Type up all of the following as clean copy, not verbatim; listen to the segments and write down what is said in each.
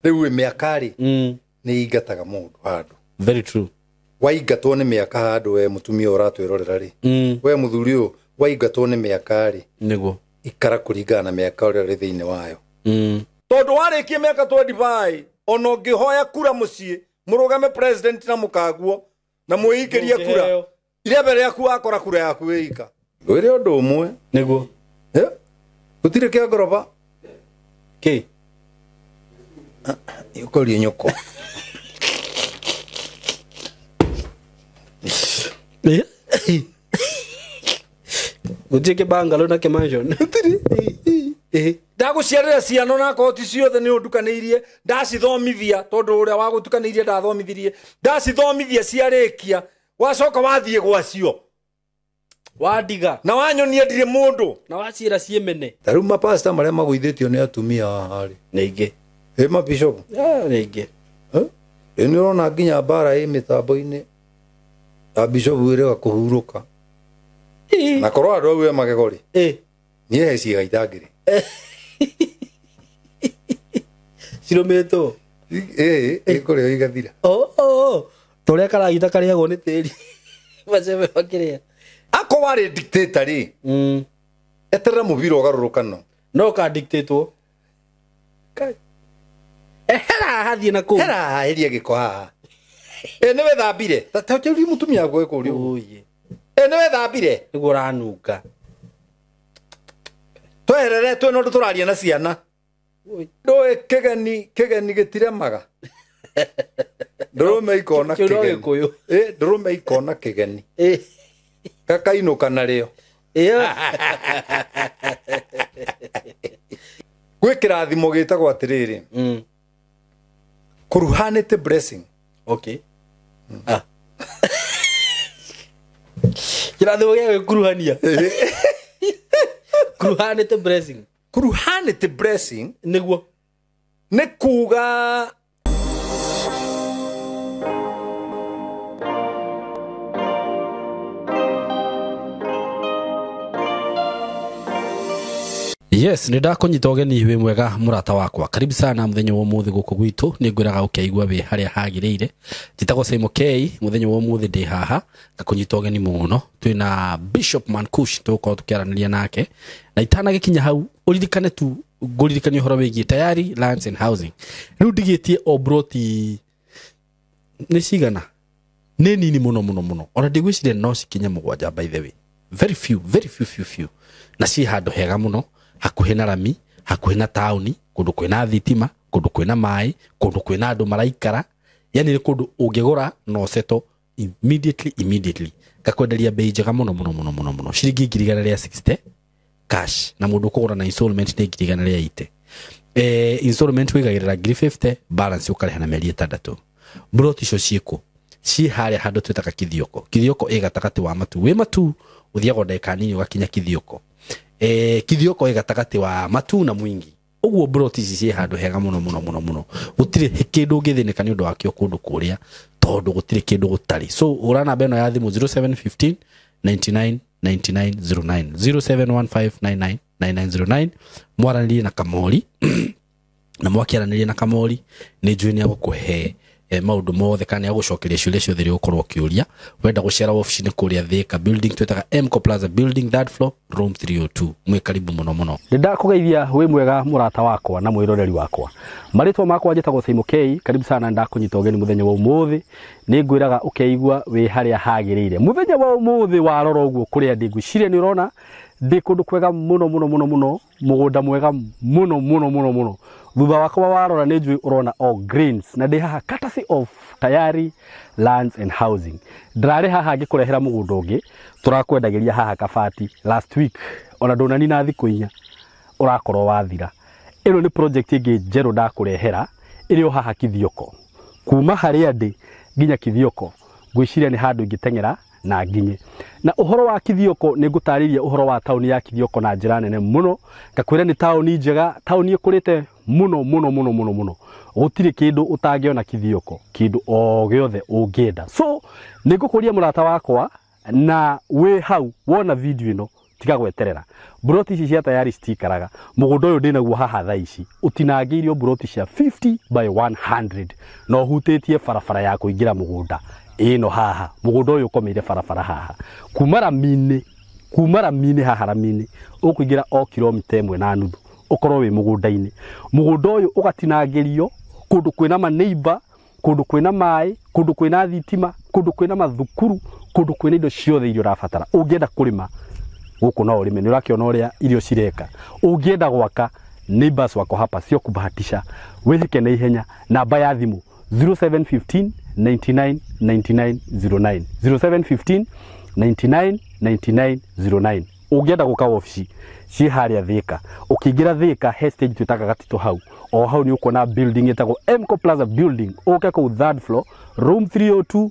Riu miakari ni ingataga mundu handu. Very true. Waigatwo ni miaka handu we mutumia uratwirorera ri. We muthuri uyu waigatwo ni miakari. Niguo. Ikara kuringana na miaka uria ri thiini wayo. Tondu warikie miaka 25 ono ngihoya kura mucii murugame president na mukaguo na muikirie kura. Ile mbere yaku akora kura yaku wika. Wire undu umwe. Niguo. Gutire kia ngoroba. Ki. Ukori nyoko. Gutike bangalo na ke mansion. Ndaguciarira ciano na koti ciothe ni undukanirie ndacithomithia tondu uria wa gutukanirie ndathomithirie ndacithomithia ciarikia wacoka wathie gwacio wadiga na wanyonia ndire mundu na wacira ciemene taru mapasta maria maguithitio ni atumia hari neige ma bishop neige ni rona nginya bara mitambo-ini ta bishop wire kuhuruka na korwa andu au magegori ni heci gaitangiri Sirometo kore igathira toria karagita kariagwo ni tiri macebe bakiria ako wari dictator ri eterera mubira ugarurukano no ka dictator kai hera hathie na ku hera heria giko haha niwe thambire ta uri mutumia gwe kuri uye niwe thambire niguranunga twerere twe no turaria na ciana ndoe kegeni gitiremaga ndurume ikona kegeni ndurume ikona kegeni kakainuka nario gwe kirathimo gitagwo atiriri kuruhanite blessing. Okay. Kirathimo gya kuruhania kuruhanite blessing. Kuruhanite blessing niguo ne kuga Yes, ni ndakunyita ugeni wi mwega murata wakwa. Karibu sana muthenya wa muthi guku gwitu. Ni ngwiraga ukeigwa wi haria hagireire. Jitagwo Simon K. Muthenya wa muthi ndi haha ngakunyita ugeni muno. Twina Bishop Mankush tuko tukiaraniria nake. Na itana gikinya hau uririkane tu guririkania horo wigie tayari lands and housing. Riu ndigitie obroti ni cigana ni nini muno ona ndigwicire no cikinya mugwanja by the way. Very few na ci handu hega muno hakuhe na rami hakuhe na tauni kundu kwina thitima kundu kwina mai kundu kwina andu maraikara yani ni kundu ungigura no seto immediately gakwenderia bei njega muno ciringi 160 cash na mundu kugura na installment ni 180 installment wigagirira 50 balance ukareha na meri 6 broti cio ciiko ci haria handu twetaka kithioko igatagati wa matu we matu uthiago ndeka nini ugakinya kithioko kithioko igatagati wa matu na mwingi uguo broti ci handu hega muno gutire kindu ngithinika ni undu wakio kundu kuria tondu gutire kindu gutari so urana beno ya thimu 0715 99 9909 0715 999909 mwaranirie na Kamori na mwakiaranirie na Kamori ni njui gukuhe maundu mothe kana ya gucokeria ciuria ciothe ri ukorwo kiuria wenda gucera office ni kuria Thika building twetaga Mco Plaza building third floor room 302 mwe karibu muno ndakugeithia wi mwega murata wakwa na mwiroreri wakwa maritwa makwa njitagwo Simon K karibu sana ndakunyita ugeni muthenya wa umuthi ni ngwiraga ukeigwa wi haria hagireire muthenya wa umuthi warora uguo kuria ndiguciria ni urona ndi kundu kwega muno mugunda mwega muno thutha wakwa warora ni njui urona all greens na ndi haha courtesy of Tayari Lands and Housing ndrare haha ngikurehera mugunda ungi turakwendagiria haha kabati last week ona ndonani na thiku inya urakorwo wathira ino ni project ingi njeru ndakurehera iri haha kithioko kuma haria ndi nginya kithioko ngwiciria ni handu ingitengera na nginye na uhoro wa kithioko ni ngutariria uhoro wa tauni ya kithioko na njira nene muno ngakwira ni tauni njega tauni ikurite muno gutire kindu utangiona kithioko kindu o giothe ungienda so nigukuria murata wakwa na we hau wona video ino tiga gweterera broti ici cia tayari citikaraga mugunda uyu ndinaguo haha thaa ici utinangiirio broti cia 50 by 100 no hutĩtie barabara ya kũingĩra mugunda ĩno haha mugunda uyu ũkomeire barabara haha kuma Ramini haha Ramini ũkũingĩra o kilomita 1.5 ukorwo wi mugunda-inĩ mugunda uyu ũgatinangĩrio kundu kwina maneighbor kundu kwina mai kundu kwina thitima kundu kwina mathukuru kundu kwina indo ciothe irio rabatara ungienda kurima guku no urime ni urakiona uria irio cireka ungienda gwaka neighbors wako hapa sio kubahatisha wethike na ihenya namba ya thimu 0715 99 99 09 0715 99 99 09 ungienda guka ofisi ci haria Thika ukiingira Thika hestage twitaga gatito hau o hau ni ukona building etagwo Mco Plaza building uke ku third floor room 302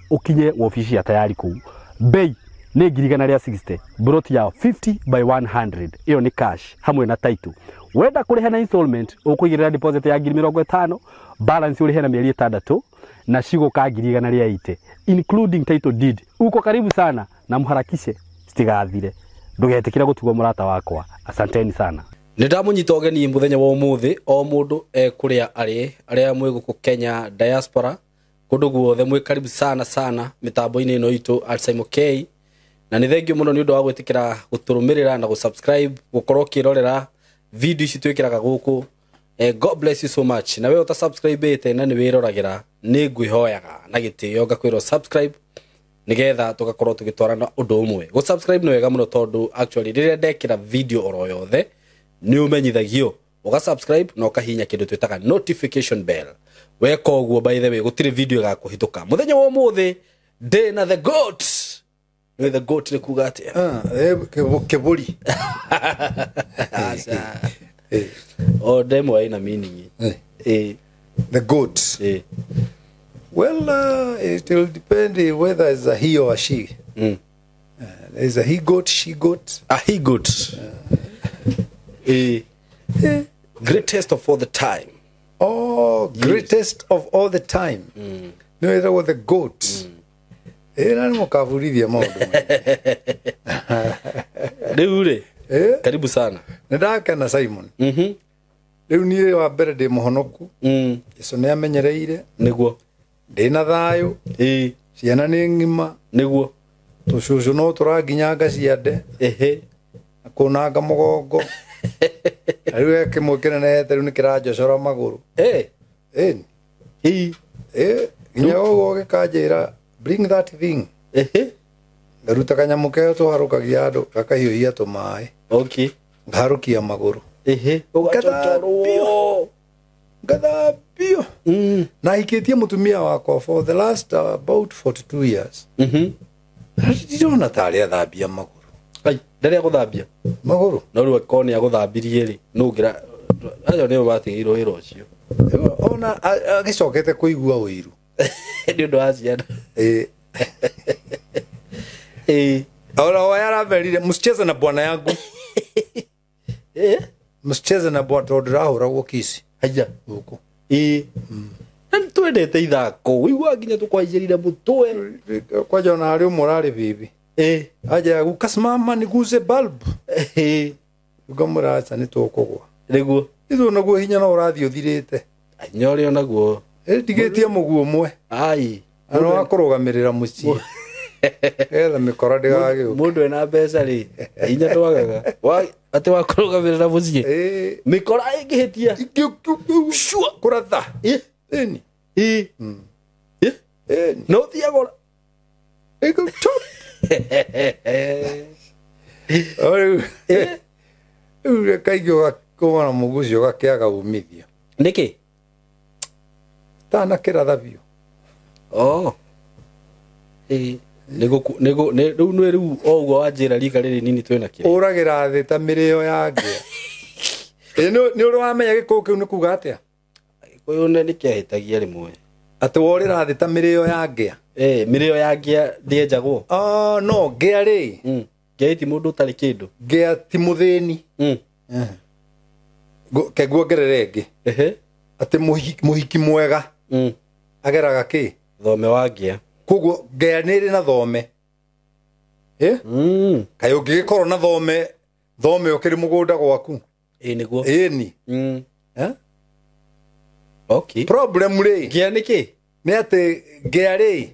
ukinye ofisi ya tayari ku bei ni girigana ria 60 broti ya 50 by 100 iyo ni cash hamwe na title wenda kuriha na installment ukuigirira deposit ya 50 balance urihe na mieri 6 na shigo ka girigana ria 80 including title deed uko karibu sana na mharakishe stigathire ndugetikira gutugwa murata wakwa asanteni sana Nindamunyita ogeni muthenya wa umuthi o mundu kuria aria mwe guku Kenya diaspora kundu guothe mwe karibu sana mitambo-ini ino itu Alzheimer K na ni thengio muno ni undu wa gwetikira guturumirira na gusubscribe gukorwo kirorera video ici twikiraga guku God bless you so much na we uta subscribe ite na ni wiroragira ni ngwihoyaga na gitio ngakwirwo subscribe nigetha tugakorwo tugitwarana undu umwe go subscribe ni wega muno tondu actually riria ndekira video oro yothe ni umenyithagio uga subscribe na ukahinya kindu twitaga notification bell weka uguo by the way gutire video ga kuhituka muthenya wa umuthi day na the goat ni the goat ni kuga atia keburi o demo ina meaning the goat well it will depend whether it's a he or a she is a he goat she goat a he goat greatest of all the time greatest of all the time no it was the goat nani mukavurithia maundu Deure karibu sana ndakena Simon riu ni wa mbere ndi muhonoku Yesu ni amenyereire niguo ndina thayu ciana ni ngima niguo tucucu no turaginyanga ciande kunanga mugongo riu kimwe kinenete riu ni kirajocora maguru nginya uguo gikanjira bring that thing ngaruta kanyamu keo tuharukagia andu gakahiũhia tũmaĩ ngaharukia maguru ngathambio na hikitie mutumia wakwa for the last about 42 years ndirona tarĩ athambia maguru ndari guthambia maguru no riu akoni aguthambirie ri nugira ayo ni batigirwo wira ucio ona agicokete kuigua ũiru ni undu wa ciana ora wayaramerire msicheze na bwana yangu msicheze na bwana tondu rahuragwo kisi haja guku na twendete ithako wigua nginya tukwaijirire mutwe kwaja ona ari umurari bibi aja gukasimama niguze bulb ugamuraza ni tukugwa niguo ithu naguo hinya no urathi uthirite nyori onaguo ndigetie muguo mwe ai ano wakurugamirira mucii etha mikora ndigage mundu ena mbeca ri hinya twagaga ati wakurugamirira mucii mikora ingihitia shua kuratha eni no thiagora ego top ure kaigio gakona mugucio gakiaga umithio niki tana kiratha bio nego riu nwe riu oguo wanjira rika riri nini twena kire uragira thi ta mirio yange ni uri wamenya gikuyu kiu ni kuga atia gikuyu ni kiahitagia rimwe ati worira thi ta mirio yange mirio yange ndienjagwo no ngea ri ngeiti mundu utari kindu ngea ti muthini keguo ngererenge ati muhiki mwega ageraga ki thome wangia koguo ngea niri na thome kaĩ ũngĩgĩkorwo na thome ũkĩrĩ mũgũnda gwaku nĩguo ĩni okay problem rĩ gĩa nĩkĩ nĩ atĩ ngĩa rĩ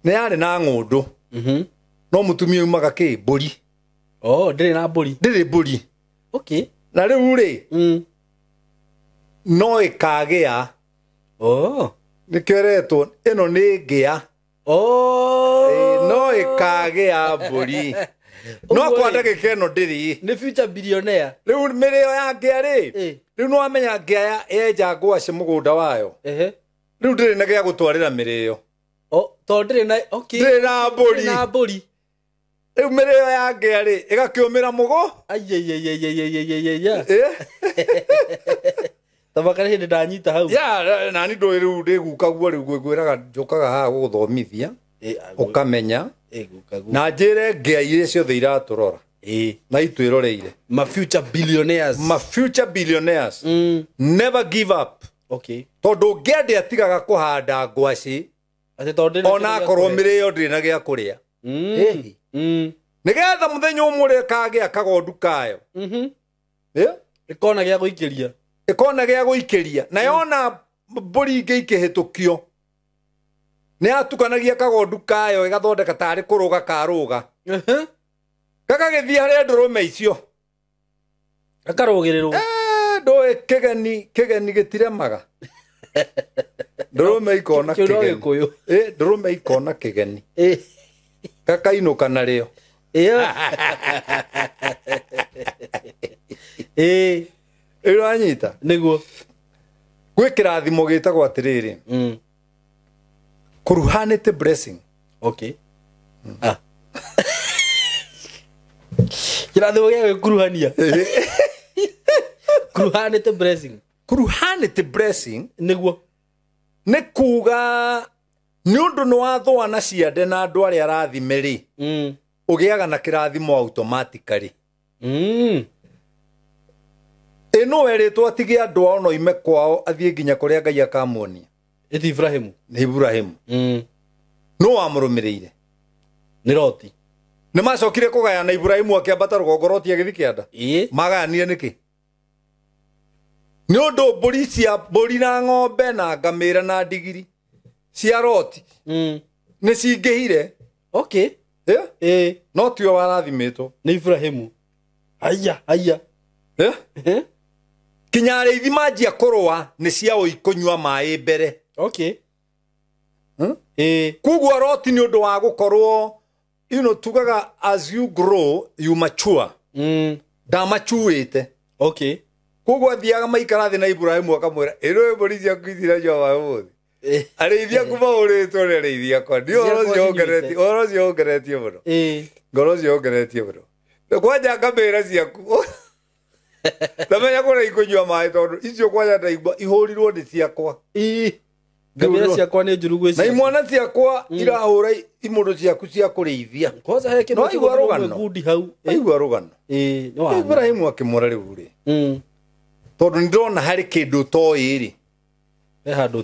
nĩ yarĩ na ng'ũndũ no mũtumia umaga kĩ mbũri ndĩrĩ na mbũri ndĩrĩ mbũri okay na rĩu rĩ no ĩkagĩa nĩkĩoretwo ĩno nĩ ngĩa no ĩkagĩa mbũri no kwa ndagĩka ĩno ndĩrĩ nĩ future billionaire rĩu mĩrĩo ya ngĩa rĩ rĩu no amenya ngĩa yenja ngwacĩ mũgũnda wayo rĩu ndĩrĩ na gĩa gũtwarĩra mĩrĩo tondũ ndĩrĩ na okay ndĩrĩ na mbũri rĩu mĩrĩo ya ngĩa rĩ ĩgakĩũmĩra mũgo tabakare hĩndĩ ndanyita hau nani ndũĩ rĩu ndĩgukaguo rĩu ngwĩraga njũkaga haha gũgũthomithia ũkamenya na njĩre ngĩa iria ciothe iratũrora na itwĩroreire ma future billionaires never give up tondũ ngĩa ndĩatigaga kũhanda ngwacĩ ona akorwo mĩrĩo ndĩrĩ na gĩa kũrĩa nĩgetha mũthenya ũmwe ũrĩa kagĩa kagondu kayo ĩkona gĩa gũikĩria ĩkona gĩa gũikĩria na yona mbũri ingĩ ikĩhĩtũkio nĩ atukanagia kagondu kayo ĩgathondeka tarĩ kũrũga karũga gagagĩthiĩ harĩa ndũrũme icio akarũgĩrĩrwo ndũĩ kĩgeni gĩtiremaga ndũrũme ikona kĩgeni ndũrũme ikona kĩgeni gakainũka narĩo ĩranyita nĩguo gwĩ kĩrathimo gĩtagwo atĩrĩrĩ kuruhanĩte blessing okay kĩrathimo gĩa gwĩkuruhania kuruhanĩte blessing nĩguo nĩ kuga nĩ ũndũ nĩ wathũana ciande na andũ arĩa arathime rĩ ũgĩaga na kĩrathimo automatically ĩno erĩtwo atige andũ ao no ime kwao athiĩ nginya kũrĩa Ngai akamuonia Ibrahimu no wamũrũmĩrĩire nĩ Loti nĩ macokire kũgayana Ibrahimu akĩambata rũgongo Loti agĩthiĩ kĩanda magayanire nĩkĩ nĩ ũndũ mbũri na ng'ombe na ngamĩra na ndigiri cia Loti nĩ cingĩhire no tio warathimĩtwo nĩ Ibrahimu kinya arĩithi manjia kũrũa nĩ cia kũnyua maĩ mbere koguo Loti nĩ ũndũ wa gũkorwo tugaga as you grow you mature ndamachuĩte koguo athiaga maikara thĩ na Ibrahimu akamwĩra ĩno mbũri ciaku ithira wa ũmũthĩ arĩithia kuma ũrĩtwo nĩ arĩithia kwa ũhoro ũcio wongeretie mũno ngoro ũcio wongeretie mũno kwanja ngamĩra ciaku ndamenya kũrĩa ikũnyua maĩ tondũ icio kwanja ndaigua ihũrirwo nĩ ciakwa ngamĩra ciakwa nĩ njuru gwĩciria na imwana ciakwa irahũra imũndũ ciaku cia kũrĩithia no igua rũgano Ibrahimu akĩmwĩra rĩu rĩ tondũ nĩndĩrona harĩ kĩndũ toĩ rĩ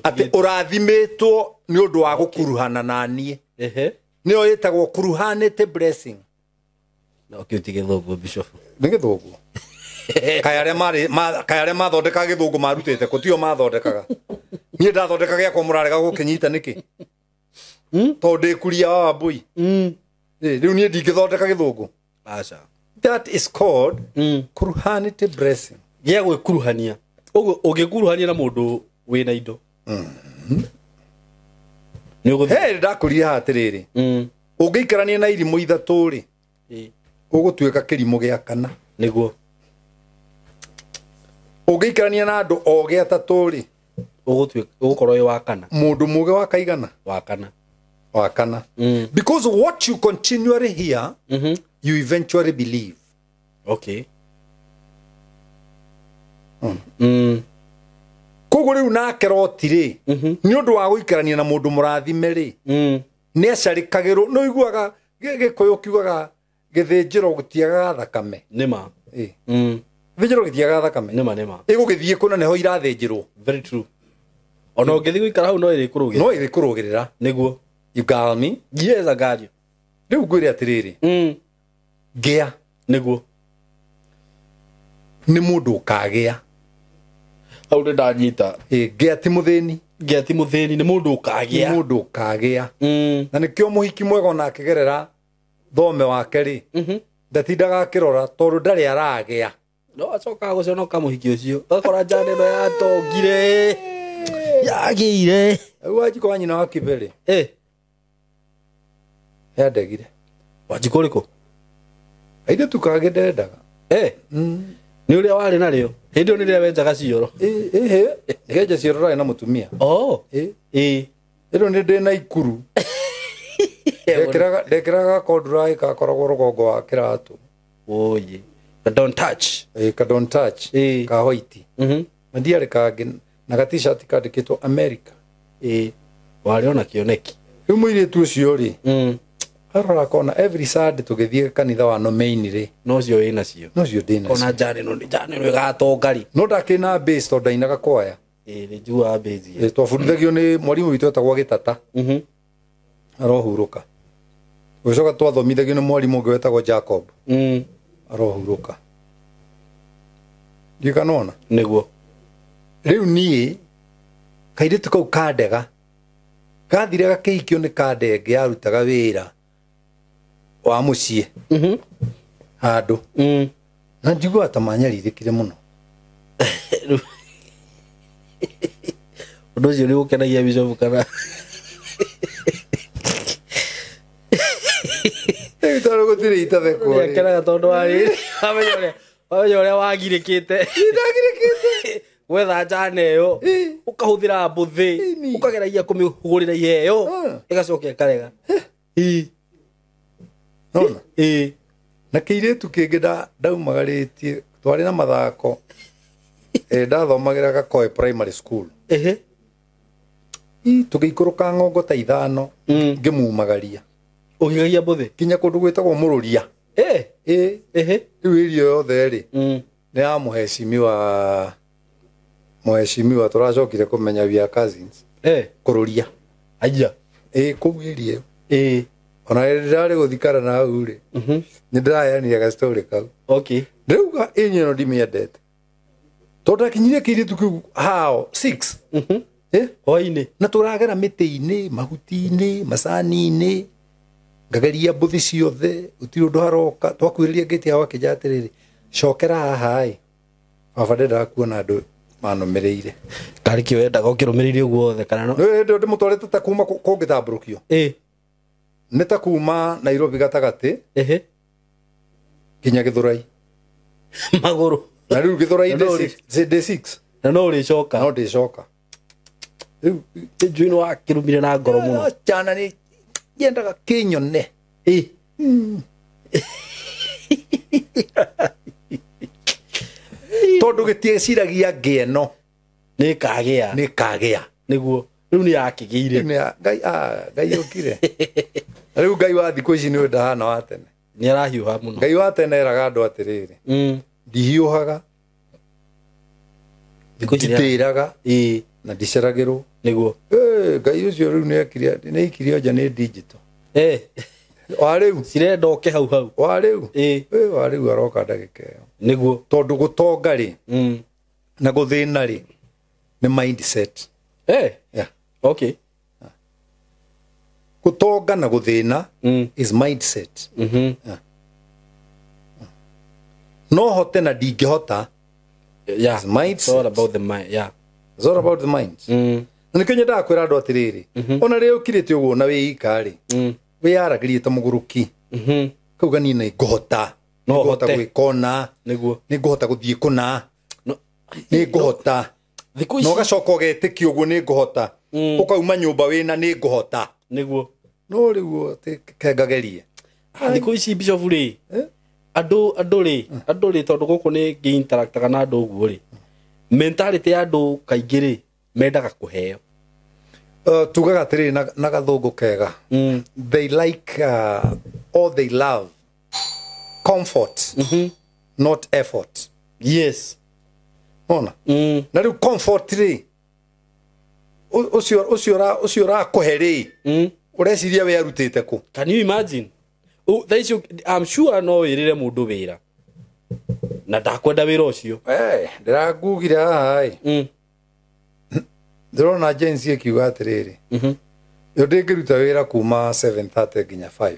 atĩ ũrathimĩtwo nĩ ũndũ wa gũkuruhana na niĩ nĩyo ĩtagwo kuruhanĩte blessing no kĩuti gĩthũngũ bishop nĩ gĩthũngũ kaĩ arĩa mathondekaga gĩthũngũ marutĩte kũtio mathondekaga niĩ ndathondeka gĩakwa mũrarega gũkĩnyita nĩkĩ tondũ ndĩkuria wa Wambui rĩu niĩ ndingĩthondeka gĩthũngũ that is called kuruhanĩte blessing gĩa gwĩkuruhania ũguo ũngĩkuruhania na mũndũ wĩna indo ndakũrire haha atĩrĩrĩ ũngĩikarania na irimũ ithatũ rĩ ũgũtuĩka kĩrimũ gĩa kana nĩguo ũngĩikarania na andũ ogĩ atatũ rĩ ũgũkorwo wĩ wa kana mũndũ mũgĩ wa kaigana wa kana because what you continually hear you eventually believe koguo rĩu nake Loti rĩ nĩ ũndũ wa gũikarania na mũndũ mũrathime rĩ nĩ acarĩkagĩrwo no iguaga gĩkũyũ kiugaga gĩthĩnjĩro gĩtiagaga thakame nĩma gĩthĩnjĩro gĩtiagaga thakame nĩma ĩgũgĩthiĩ kũna neho irathĩnjĩrwo very true ona ũngĩthiĩ gũikara hau no ĩrĩkũrũgĩrĩra nĩguo nĩguo you got me yes I got you riu ngwire atiriri gea niguo ni mundu ukagea au ndanyita gea ti muthini gea ti muthini ni mundu ukagea mundu ukagea na nikio muhiki mwega na akigerera thome wake ri ndatindaga akirora tondu ndari aragea no acoka guconoka muhiki ucio akora njane no yatongire yagiire Wanjiko wa nyina wa Kibere yandegire Wanjiko riko aide tukage ndendaga ni uria wari nario hindi ni ria wenjaga cioro ngeja cioro na mutumia ero ni ndina ikuru dekiraga kodrai ka koragwo rugongo wa kiratu oye don't touch ka don't touch ka white ndiare kage na ga t-shirt kandikitwo America wari ona kioneki riu muire tu cio ri arora kona every Sunday tugithie kanitha wa no main ri no cio ina cio no cio dina ona njane no gatongari no ndakina base to ndainaga kwaya ni jua base twabundithagio ni mwarimu witu etagwo Gitata arohuruka ucoka twathomithagio ni mwarimu ungi wetagwo Jacob arohuruka ndikanona niguo riu nie kairitu kau kandega gathire gakihikio ni kandenge yarutaga wira wa mucie handu na njigua ta manyaririkire muno undu ucio ni gukenagia Bishop kana taro gutire itatheko ri kenaga tondu wari amenye uria wagirikite wetha njane yo ukahuthira mbuthi ukageragia kumihugurira iheyo igacoka ikarega nona na kiiritu kingi ndaumagaritie twari na mathako ndathomagira Gakoe primary school tugiikuruka ngongo ta 5 ngimumagaria ugigagia mbuthi kinya kundu gwitagwo Mururia riu irio yothe ri ni ya muheshimiwa turacokire kumenya via cousins kururia aija kugirie ona ndari guthikara na au ri ni ndirayanire ga story kau ndauga inyo ndimiendete tondu kinyire kiritu kiu hao 6 hoini na turagera miti-ini mahuti-ini macani-ini ngagaria mbuthi ciothe utiri undu haroka twakwiriria ngiti hawa kijatiriri cokera haha baba ndenda kuona andu manumireire kariki wendaga ukirumiririe uguo othe kana no ndi mutwarete ta kuma kungitamburukio ni ta kuma Nairobi gatagati kinya Githurai maguru na riu Githurai D6 na no ricoka no ndicoka riu juino akirumire na ngoro muno chana ni yendaga kinyone tondu gitieciragia ngieno ni kagea niguo riu ni yakigiire ngai ukire riu ngai wa thiku ici ni ndahana wa tene ni arahiuha muno ngai wa tene eraga andu atiriri ndihiuhaga nditiraga na ndiceragirwo niguo ngai ucio riu ni ikirio nja ni digital wa riu cirenda oke hau wa riu wa riu aroka ndagika iyo niguo tondu gutonga ri na guthina ri ni mindset gutonga na guthina is mindset no hote na ndingihota is mindset all about the mind it's all about the mind ni kenya ndakwira andu atiriri ona ri ukirite uguo na wi ikari wi yaragirie ta muguruki kauga ni na ngohota no hota gwikona niguo ni ngohota guthie kuna ni ngohota no gacoka ugetikio uguo ni ngohota ukauma nyumba wina ni ngohota niguo no riu kengagerie thiku ici Bishop ri andu ri tondu guku ni ngi-interactaga na andu uguo ri mentality ya andu kaingi ri mendaga kuheo tugaga atiriri na gathungu kega they like all they love comfort not effort yes ona na riu comfort ri ucio ra kuheri ureciria we arutite ku can you imagine thaicio I'm sure no irire mundu wira na ndakwenda wira ucio ndiragugira hai ndrona agency ikiuga atiriri yo ndingiruta wira kuma 7:30 nginya 5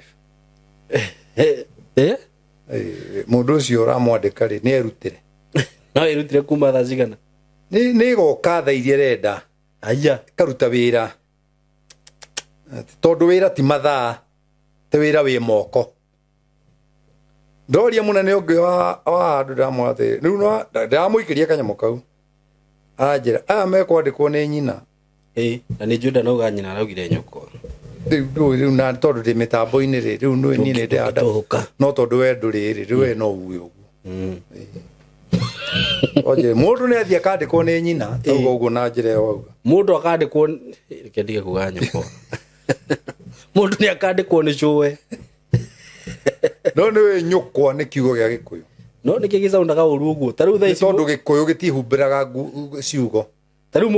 mundu ucio uramwandika ri ni erutire no erutire kuma thaa cigana ni goka thaa iria renda aya karuta wira tondu wira ti mathaa te wira wi moko ndoria munene ungi wa andu ndamwate riu no ndamuikiria kanyamo kau anjira mekwandikwo ni nyina na ni Juda no ga nyina araugire nyoko riu na tondu ndi mitambo-ini ri riu no ni ndenda no tondu we nduri ri riu we no uwe uguo oje mundu ni athia kandikwo ni nyina uguo uguo na njira yo auga mundu akandikwo kendige kuga nyoko mundu ni akandikwo ni cuwe no ni we nyukwa ni kiugo gia Gikuyu no ni kigicaundaga uru uguo tariu thaa ici tondu Gikuyu gitihumbiraga ciugo tariu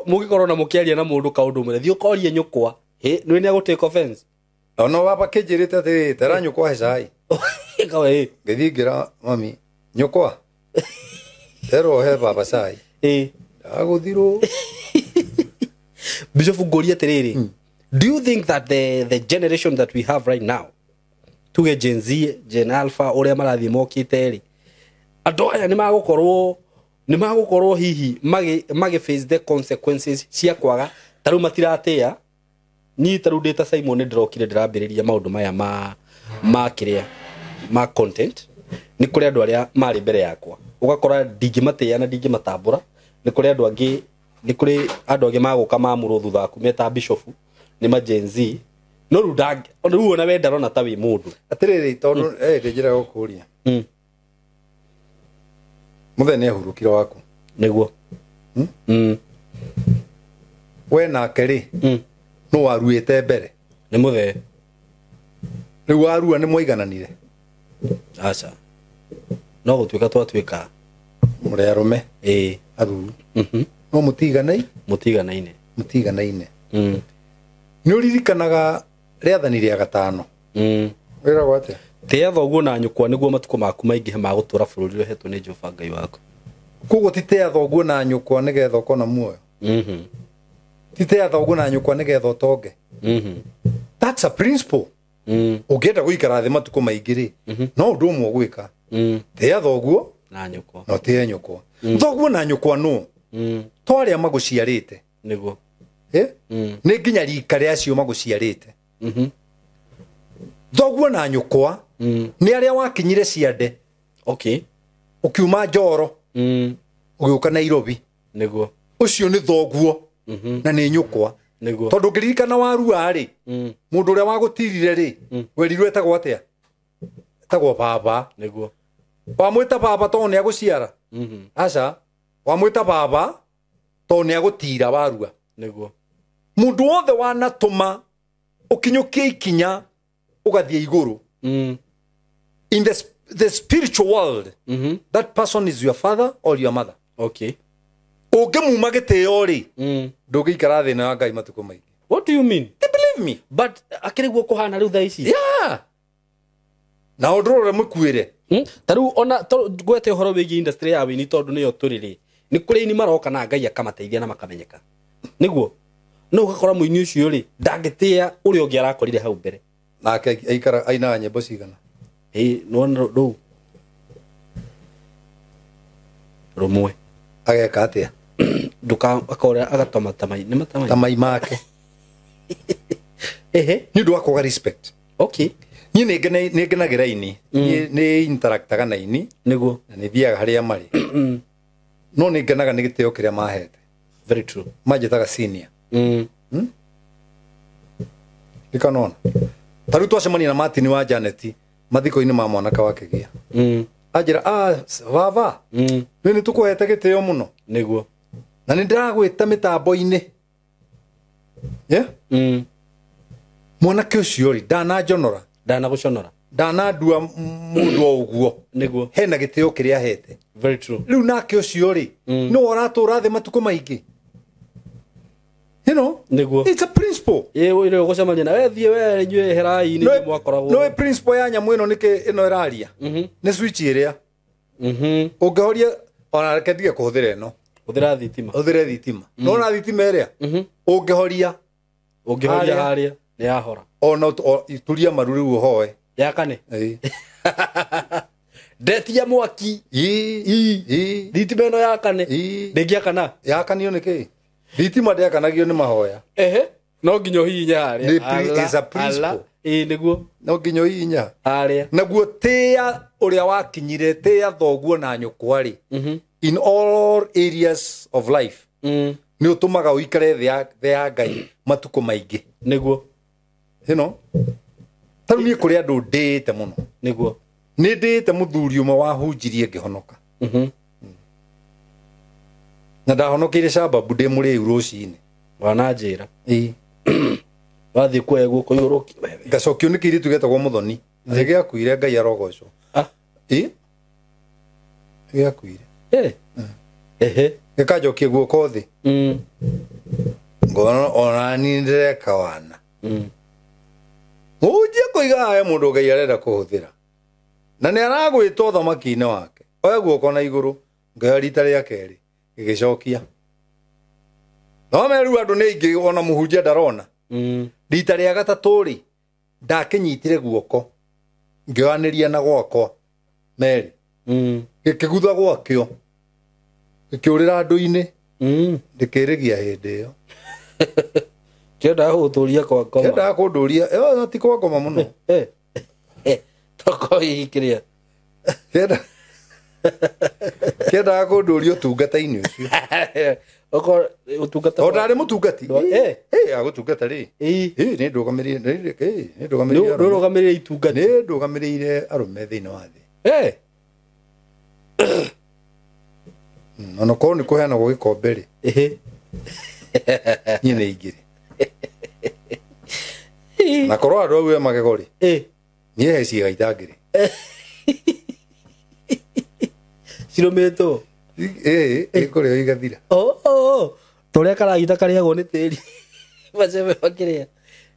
mugikoro na mukiaria na mundu kaundu mwe thio korie nyukwa ni agå take offense ono baba kinjirite ati tara nyukwa hecai kawe ngithi ngira mami nyukwa tero he baba cai aguthiro Bishop Ngoria atiriri do you think that the generation that we have right now tuge Gen Z Gen Alpha uria marathi mokite ri andu aya ni magukorwo hihi mage face the consequences cia kwaga taru matiratia ni taru data Simon ndirokire ndirambiriria maundu maya ma kiria ma content ni kuri andu aria mari mbere yakwa ugakora ndingimatia na ndingimatambura ni kuri andu angi maguka mamuru thutha ku meta bishop ni ma Gen Z no riu ona we ndarona ta wi mundu atiriri tondu ndinjira gukuria muthenya ehurukire waku niguo we nake ri no waruite mbere ni muthe riu warua ni mwaigananire acha no gutwika twatwika muri arume aruru no mutiganaine ni uririkanaga riathani ria gatano wira gwate teatho guo na nyukwa niguo matuko maku maingi ma gutura bururi rehetwo ni Jehova Ngai waku kugo titeatho guo na nyukwa nigetha ukona muoyo titeatho guo na nyukwa nigetha utonge that's a principle ugienda guikara thi matuko maingi ri no undu umwe gwika teatho guo na nyukwa no tie nyukwa thoguo na nyukwa no twaria maguciarite niguo ni nginya rika ria cio maguciarite thoguo na nyukwa ni aria wakinyire ciande okay ukiuma Njoro ugiuka Nairobi niguo ucio ni thoguo na ni nyukwa niguo tondu ngirikana warua ri mundu uria wagutirire ri werirwe etagwo atia etagwo baba niguo wamwita baba to ni aguciara aca wamwita baba to ni agutira warua niguo mundu wothe wanatuma ukinyukie ikinya ugathie iguru in the spiritual world that person is your father or your mother okay ungimuma gitio ri ndugikara thina wa Ngai matuko maingi what do you mean believe me but akiriguo kuhana riu thaa ici yeah na odrore mukwire taru ona gwete horo wigi industry ya wini tondu niyo turiri ni kuri ni maroka na Ngai akamateithia na makamenyeka niguo no gakora muini ucio ri ndangitia uri ungi arakorire hau mbere nake aikara aina nyimbo cigana no ndo rumwe ageka atia nduka akora agatoma tamai make ni ndu akoga respect okay ni ngenagira ini ni interactaga na ini niguo na ni thiaga haria mari no ni ngenaga ni giteo kiria mahete very true majitaga senior ikanona taru twacemania na Martin wa Janet mathiko-ini ma mwanaka wake gia ajira baba ni tukuhete giteo muno niguo na ni ndiragwita mitambo-ini mwanake ucio ri ndanajonora ndanaguconora ndanadua mundu o uguo niguo hena giteo kiria hete very true riu nake ucio ri no oratura thi matuko maingi you know Niguo. it's a principle Ile gocamania na we thie we nyue herai ni mwakoragwo no principle ya nyamu ino nike ino iraria ni switch iria ungehoria ona reke ndige kuhuthira ino uthira thitima no na thitima iria ungehoria haria ni yahora ona turia maruru uhoe yakane Detia mwaki thitima ino yakane ndingiakana yakanio niki thitima ndiakanagio ni mahoya no nginyo hinya haria is a principle niguo no nginyo hinya haria naguo tia uria wakinyire tia thoguo na nyukwari in all areas of life ni utumaga uikare the ya Ngai matuko maingi niguo you know taru ni kuri andu ndite muno niguo ni ndite muthuri umwe wahunjirie ngihonoka na ndahonokeire sababu ndi muri rucini wana njira wathi kwa ego kuyuruki ngacokio ni kiri tugetagwo muthoni thege akuire Ngai arogocwo giakuire gikajokie guoko thi ngono ona ni ndireka wana muje kuiga mundu Ngai arenda kuhuthira na ni aragwita thamaki-ini wake oya guoko na iguru Ngai rita ria keri gigicokia no meru andu ni ingi ona muhunjia ndarona rita ria gatatu ri ndakinyitire guoko ngioaniria na gwakwa meri gikigutha gwakio gikiurira andu-ini ndikirigia hindi iyo kenda guturia kwa koma kenda kunduria na ti kwa koma muno toko ikiria kenda kunduria utungata-ini ucio oko utungata ondari mutungati agutungata ri ni ndugamirie ndugamirire itungati ni ndugamirire arume thiini wa thi ona ko ni kuheana go gikombe ri nyine igiri na korwa ndo we magegori ni heci gaitangiri cirumeto ikurio igathira turia karagita kariagwo ni tiri macebe wakiria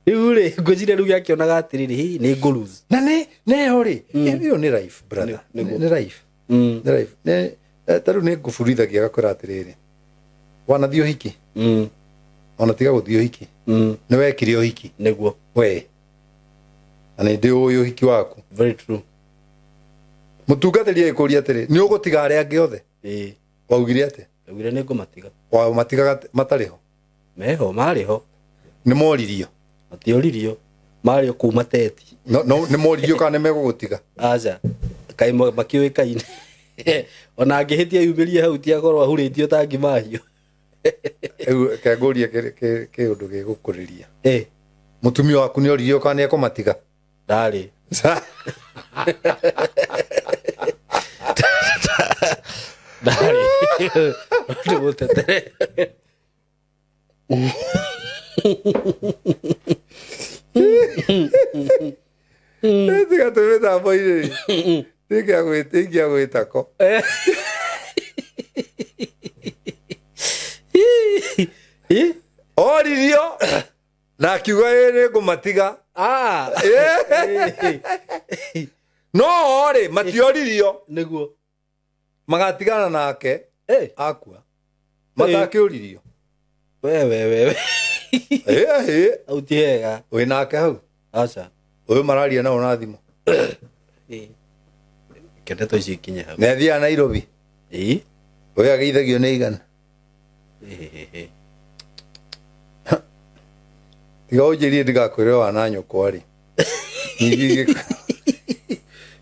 riu ri ngujire riu yakionaga atiriri ni ngurus na neho ri iyo ni life brother ni life ni life ne taru ni nguburithagia gakwira atiriri wanathio hiki ona tiga guthio hiki ni wekire hiki niguo we ani ndi uyu hiki waku very true mutungatiri ikuria atiri ni ugutiga aria angi othe waugire ate augire ni ngumatiga wa matigaga matariho meho mariho ni moririo matioririo mario kuma teti no ni moririo kana megugutiga aja kai makiwe kaine ona angihitia yumirie hau tia korwa huritio tangi mahio kaguria ke undu gigukuriria mutumia waku ni oririo kana ekumatiga ndari ndari ndigutetere tiga tumita boire tiga gwitako oririo na kiuga ni ngumatiga no ori matioririo niguo magatigana nake akua matakiuririo wewe autiega we nake hau acha uyu mararia nao na thimu kende to ikinya hau ne thia Nairobi uyu ageithagio ni igana tiga ujirie ndigakwire wana nyukwa ri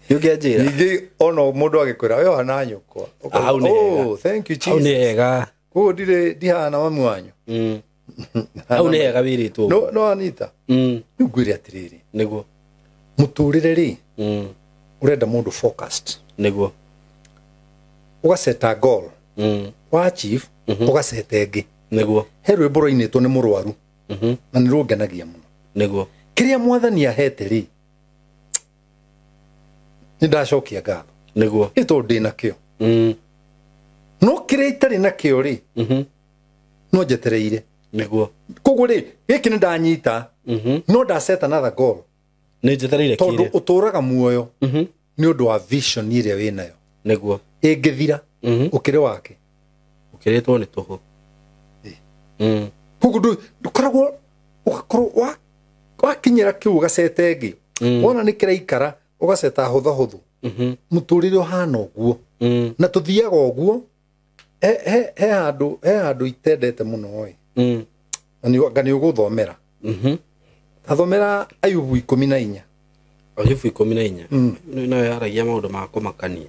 ningi ono mundu agikwira uyu wana nyukwa oh thank you Jesus au nega ko ndihana mamu wanyu au nega wiritwo no Anita ngwire atiriri niguo muturire ri urenda mundu focused niguo ugaseta goal wa achieve ugaseta engi niguo he rwimbo rwainitwo ni murwaru na ni rungenagia muno niguo kiria mwathani ahete ri ni ndacokia ngatho niguo ito ndi nakio no kiria itari nakio ri no njetereire niguo koguo ri giki ni ndanyita no da set another goal ni njetereire tondu kire uturaga muoyo ni undu wa vision iria winayo niguo ingithira ukiri wake ukiritwo ni tuhu koguo ndukoragwo ugakorwo wakinyira kiu ugacete ngi wona ni kiraikara ugaceta huthu muturire uhana uguo na tuthiaga uguo he handu itendete muno oi ngani uguthomera athomera Ayubu 14 Ayubu 14 no yaragia maundu ma kumakania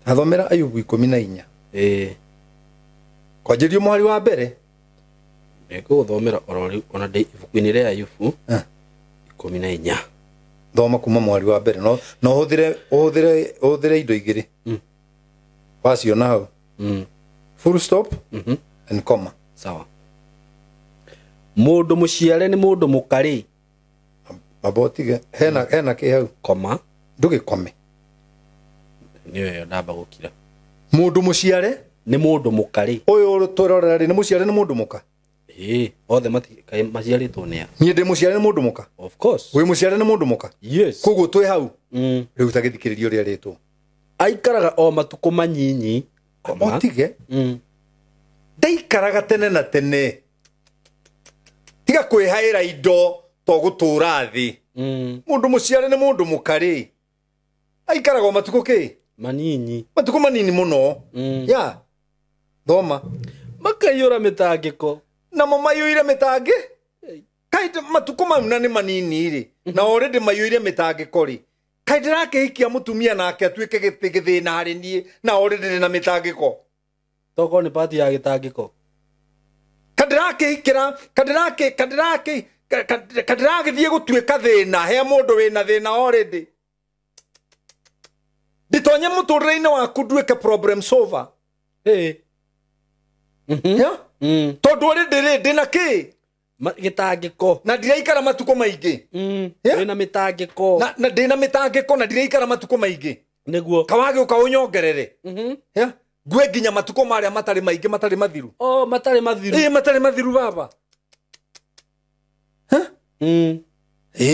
athomera Ayubu 14 kwanjirio mwari wa mbere nikuthomera orori ona de ibuku-ini ria Ayubu 14 thoma kuma mwari wa mbere no uhuthire indo igiri waciona hau full stop and comma sawa mundu muciare ni mundu mukari abotige hena ki hau comma ndugikome niyo yo ndamba gukira mundu muciare ni mundu mukari uyu turorera ri ni muciare ni mundu muka othe maciaritwo nia nie ndi muciare ni mundu muka of course wi muciare ni mundu muka yes koguo twi hau riu tagithikiririo ria ritwo aikaraga o matuko manyinyi abotige ndaikaraga tene na tene tiga kwihaira indo to gutura thi mundu muciare ni mundu mukari aikaraga o matuko ki manini matuko manini muno ya thoma makaiyura mitangiko na mamayuire mitangi kaita matuko mauna ni manini ri na already mayuire mitangiko ri kaita rakihikia mutumia nake atuike githina hari nie na already na mitangiko toko ni party ya gitangiko kadirake thie gutuika thina he mundu wina thina already nditonye muturire-ini waku nduike problem solver tondu already ndina ki gitangiko na ndiraikara matuko maingi wina mitangiko na ndina mitangiko na ndiraikara matuko maingi niguo kawage ukaunyongerere ngwe nginya matuko maria matari maingi matari mathiru matari mathiru matari mathiru baba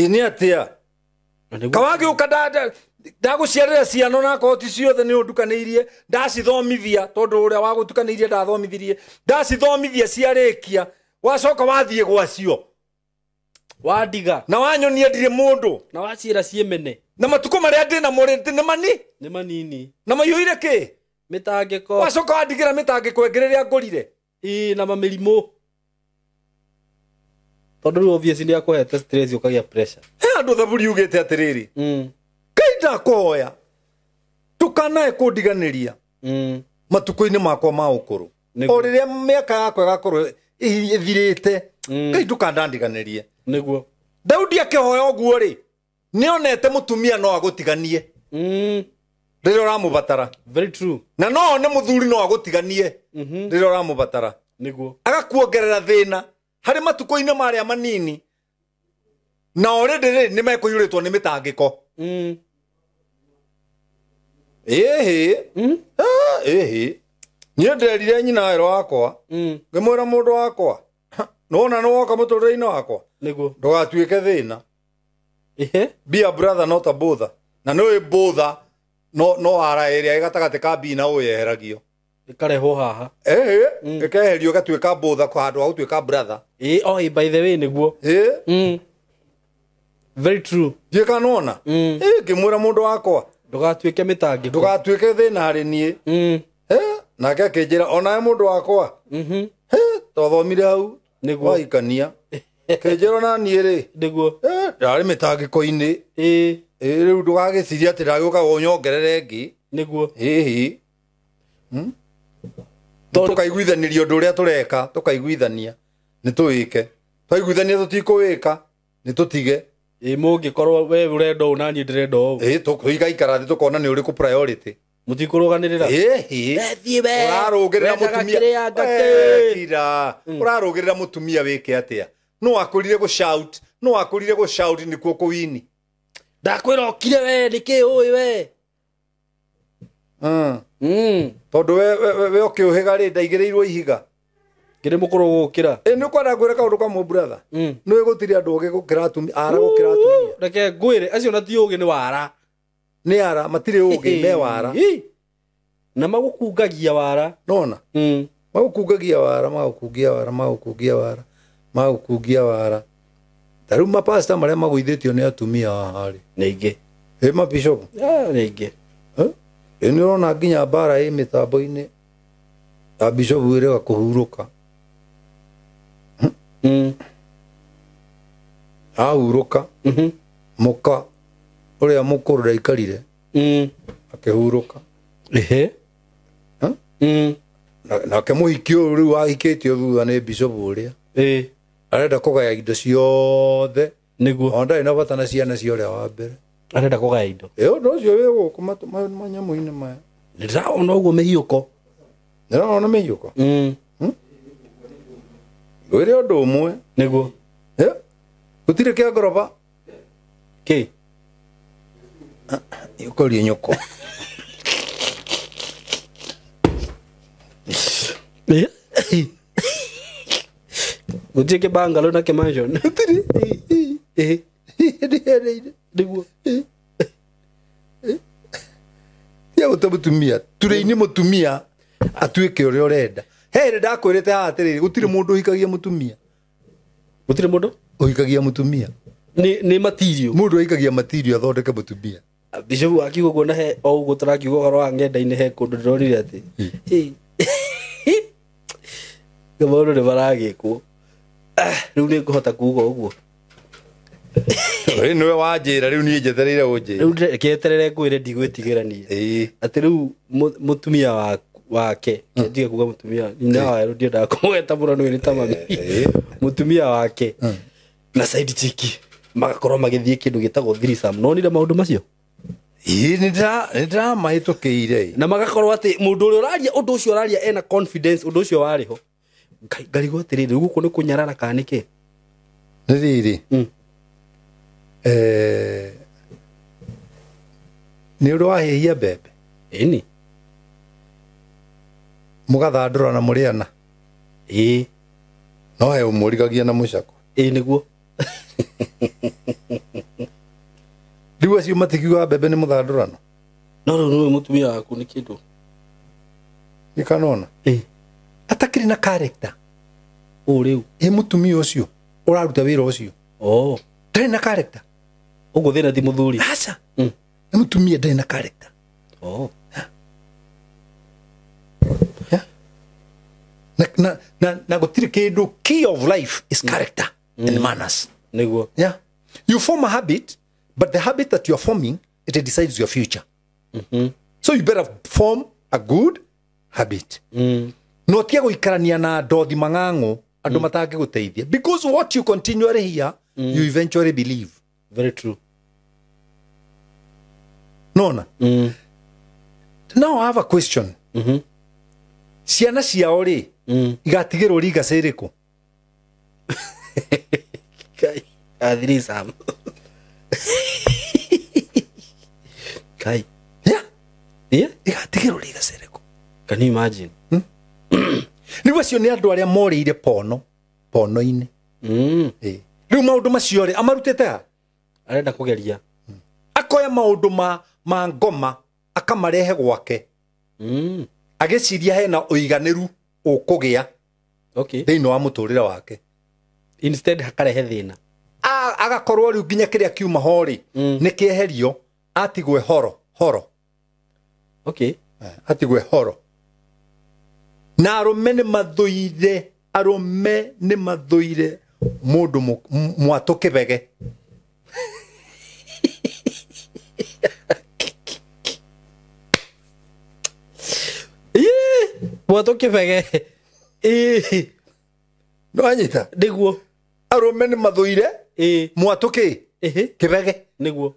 ni atia kawage ukadada ndaguciarira ciano na koti ciothe ni undukanirie ndacithomithia tondu uria wagutukanirie ndathomithirie ndacithomithia ciarikia wacoka wathie gwacio wandiga na wanyonia ndire mundu na wacira ciemene na matuko maria ndina morete ni manini na mayuire ki mitangiko wacoka wandigira mitangiko engereria ngurire na mamirimu tondu obviously ni akuhete stress ukagia pressure andu thaburi ugite atiriri kaida koya tukanae kundiganiria matuko-ini makwa ma ukuru o riria miaka yakwa igakorwo ithirite kai tukandandiganirie niguo Daudi akihoya uguo ri nionete mutumia no agutiganie riria uramubatara very true na no ne muthuri no agutiganie riria uramubatara niguo agakuongerera thina hari matuko-ini maria manini na already ri ni mekuyuritwo ni mitangiko nie nderire nyina wero wakwa ngimwira mundu wakwa nona no woka muturire-ini wakwa niguo ndugatuike thina be a brother not a bother na no bother no ara area igatagati ka bi na uyeheragio ikareho haha ikeherio gatuika bother kwa handu gutuika brother by the way niguo very true ndieka nona ngimwira mundu wakwa ndugatuike mitangiko ndugatuike thina hari nie nake akinjira onawe mundu wakwa tothomire hau waikania kinjira na nie ri niguo ndari mitangiko-ini riu ndugagiciria ati ndagiuka unyongerere ngi niguo tukaiguithaniria undu uria tureka tukaiguithania nituwike twaiguithania tutikuwika nitutige mungikorwo we urenda u nani ndirenda u tuigaikara thi tukona ni uriku priority mutikuruganirira urarugirira mutumia kira urarugirira mutumia wike atia no akurire go shout nikuo kuwini ndakwira okire we niki uyi we tondu we ukiuhiga ri ndaigirirwo ihiga ngire mukuru gukira ni kwenda gwira kaundu kwa mu brother no gutiri andu oge gukira atumia ara gukira atumia reke ngwire acio na ti ugi ni wara ni ara matire ugi me wara na magukungagia wara nona magukungagia wara magukungia wara taru mapasta maria maguithitio ni atumia hari neige ma bishop neige ni rona nginya bara mitambo-ini a bishop wire kuhuruka ahuruka muka uria mukuru ndaikarire akihuruka nake muhikio riu ahikitio thutha ni bishop uria arenda kugaya indo ciothe niguo onda ina bata na ciana cia uria wa mbere arenda kugaya indo undu ucio wi guku manyamu-ini maya ndirona uguo mihiuko ndirona mihiuko wire undu umwe niguo gutire kia ngoroba ki ukorie nyoko gutire ke bangalo na ke mansion niguo ya gutamutumia tureini mutumia atuike uria urenda here ndakwirite haha atiriri gutire mundu uhikagia mutumia gutire mundu uhikagia mutumia ni material mundu uhikagia material athondeke mutumia Bishop akiuga guo na he o uguo turakiuga horo wa ngenda-ini he kundu ndorire ati maundu ni maragikwo riu ni nguhota kuuga uguo niwe wanjira riu nie njetereire unjira riu keterere ngwire ndigwitigirania ati riu mutumia wake ndige kuga mutumia nina wa ru ndienda kumweta muno ni ta mami mutumia wake na side chick magakorwo magithie kindu gitagwo threesome no nire maundu macio nida mahitukiire na magakorwo ati mundu uri uraria undu ucio uraria ena confidence undu ucio wariho ngarigo atiriri guku ni kunyarara kanike ni riri ni uri wahihia mbembe ini mugathandura na muriana no he umurigagia na mucako niguo riu acio matikiuga mbembe ni muthandurano no no mutumia waku ni kindu ni kanona atakiri na character riu mutumia ucio uraruta wira ucio ndari na character uguo thina ti muthuri aca ni mutumia ndari na character na gutire kindu key of life is character and manners niguo you form a habit but the habit that you are forming it decides your future so you better form a good habit no tia guikarania na ndothi mang'ang'u andu matangi guteithia because what you continually hear you eventually believe very true nona now I have a question ciana ciao ri igatigirwo rigaciriku kai adrisam kai igatigirwo rigaciriku can you imagine ni wacio ni andu aria morire pono-ini riu maundu macio ri amarutite ha arenda kugeria akoya maundu ma ngoma akamarehe gwake agiciria hena uiganiru ukugia thiini wa muturire wake instead hakarehe thina agakorwo riu nginya kiria kiuma hori ni kieherio atigwe horo atigwe horo na arume ni mathuire mundu mwatu kibege mwatu kibege no anyita niguo arume ni mathuire mwatu kibege niguo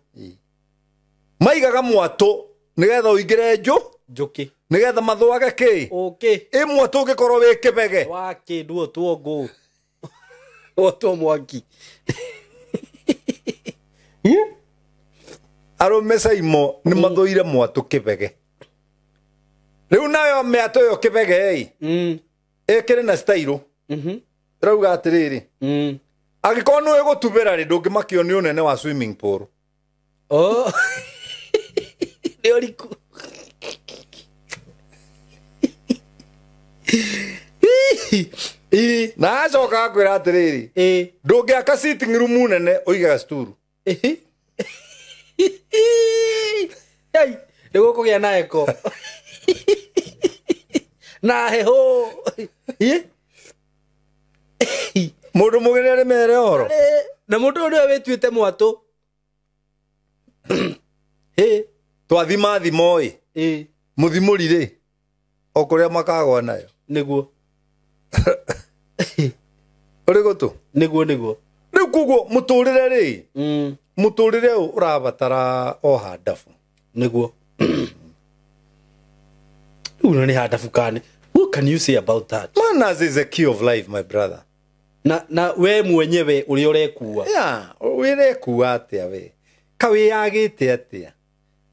maigaga mwatu nigetha uingire njuki nigetha mathuage ki mwatu ungikorwo wi kibege wa kindu tuongu oto mwaki arume saimo ni mathuire mwatu kibege riu nayo miato yo kibege ikire na style rauga atiriri agikorwo nĩ gũtubĩra rĩ ndũngĩmakio nĩ ũnene wa swimming pool nĩ ũriku na acoka akwĩra atiriri ndũngĩaka sitting room nene ũigaga sturu nĩ gũkũgĩa na eko na heho mũndũ mũgeni arĩ mere oro na mũndũ ũrĩa wĩtuĩte mwatũ twathima thimo mũthimũri rĩ o kũrĩa makagwa nayo nĩguo ũrĩ gũtũ nĩguo rĩu kuguo mũtũrĩre rĩ mũtũrĩre ũyũ ũrabatara o handabu nĩguo rĩu nĩ handabu kane. What can you say about that? Manners is the key of life, my brother. Na we mwenyewe uri urekua. Yeah, urekua atia we. Kawe yagite atia.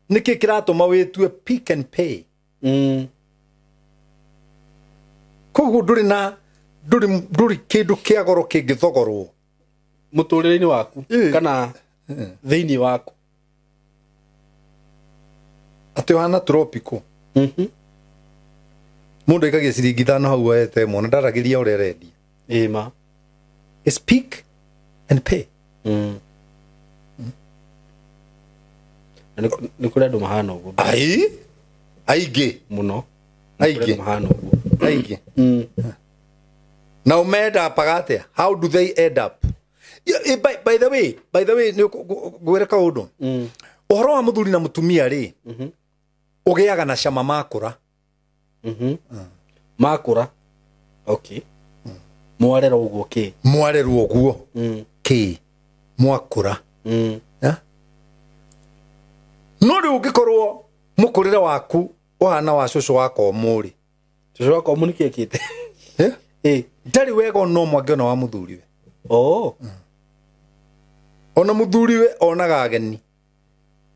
Niki kiratuma witue pick and pay. Koguo nduri kindu kia goro kingithogorwo muturire-ini waku kana thiini waku. Ati wana tropical. Mundu ikagia ciringi 5 hau aete mona ndaragiria uria rendi. Ma. It's pick and pay. Ni kuri andu mahana uguo. Aige muno. Aige mahana uguo. Aige. Now meda pagatia. How do they add up? Yeah, by the way, ni gwira kaundu. Uhoro wa muthuri na mutumia ri. Ugiaga na cama makura. Makura. Okay. Mwarera uguo ki. Mwarerwo uguo. Ki. Mwakura. No ri ungikorwo mukurire waku wana wa cucu wako omuri. Cucu wako omuri kikite. Ndari wega no mwangiona wa muthuriwe. Ona muthuriwe onaga ageni.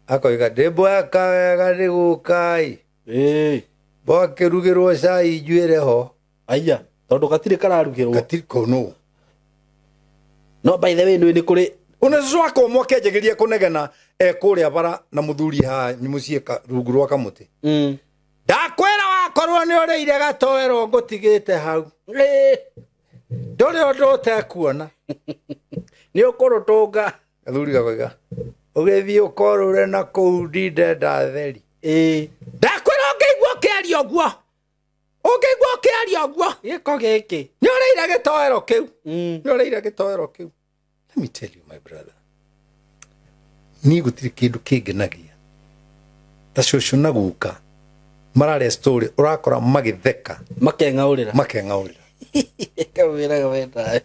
Akoiga ndembo yakawega rigukai. Bakirugirwo cai njuire ho. Aya, tondu gatire kararugirwo. Gatire kono. No by the way ni kuri unacucu wako mwakenjagiria kunegena kuria bara na muthuri ha mucie rungu rwa kamuti. Ndakwira wakorwo ni uriire gatoero ngutigite hau. Ndori undu utekuona. Ni ukurutunga. Gathuri gakoiga. Ugithii ukorure na kuu ndinde ndatheri. Ndakwira ungeigua kiaria uguo. Ungeigua kiaria uguo. Giko giki. Ni uriire gitoero kiu. Ni uriire gitoero kiu. Let me tell you, my brother. Ni gutiri kindu kingenagia. Ta cucu na guka. Marare story urakora magitheka. Makengaurira. Kawira gaweta.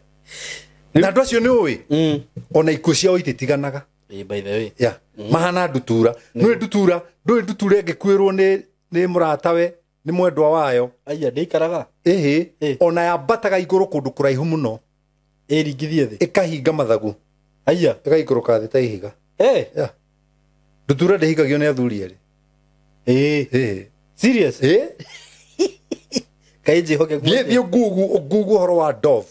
Na andu acio ni ui. Ona ikuo ciao ititiganaga. By the way. Yeah. Mahana ndutura. Nui ndutura ingikwirwo ni muratawe ni mwendwa wayo. Aya ndikaraga. Ona yambataga iguru kundu kuraihu muno. Ringithie thi. Ikahinga mathagu. Aya. Ikaikũrũka thĩ ta ihiga. Yeah. Ndutura ndĩhingagio nĩ athuri erĩ. Serious? Kaiji hoke kwa. Thiĩ Google horo wa Dove.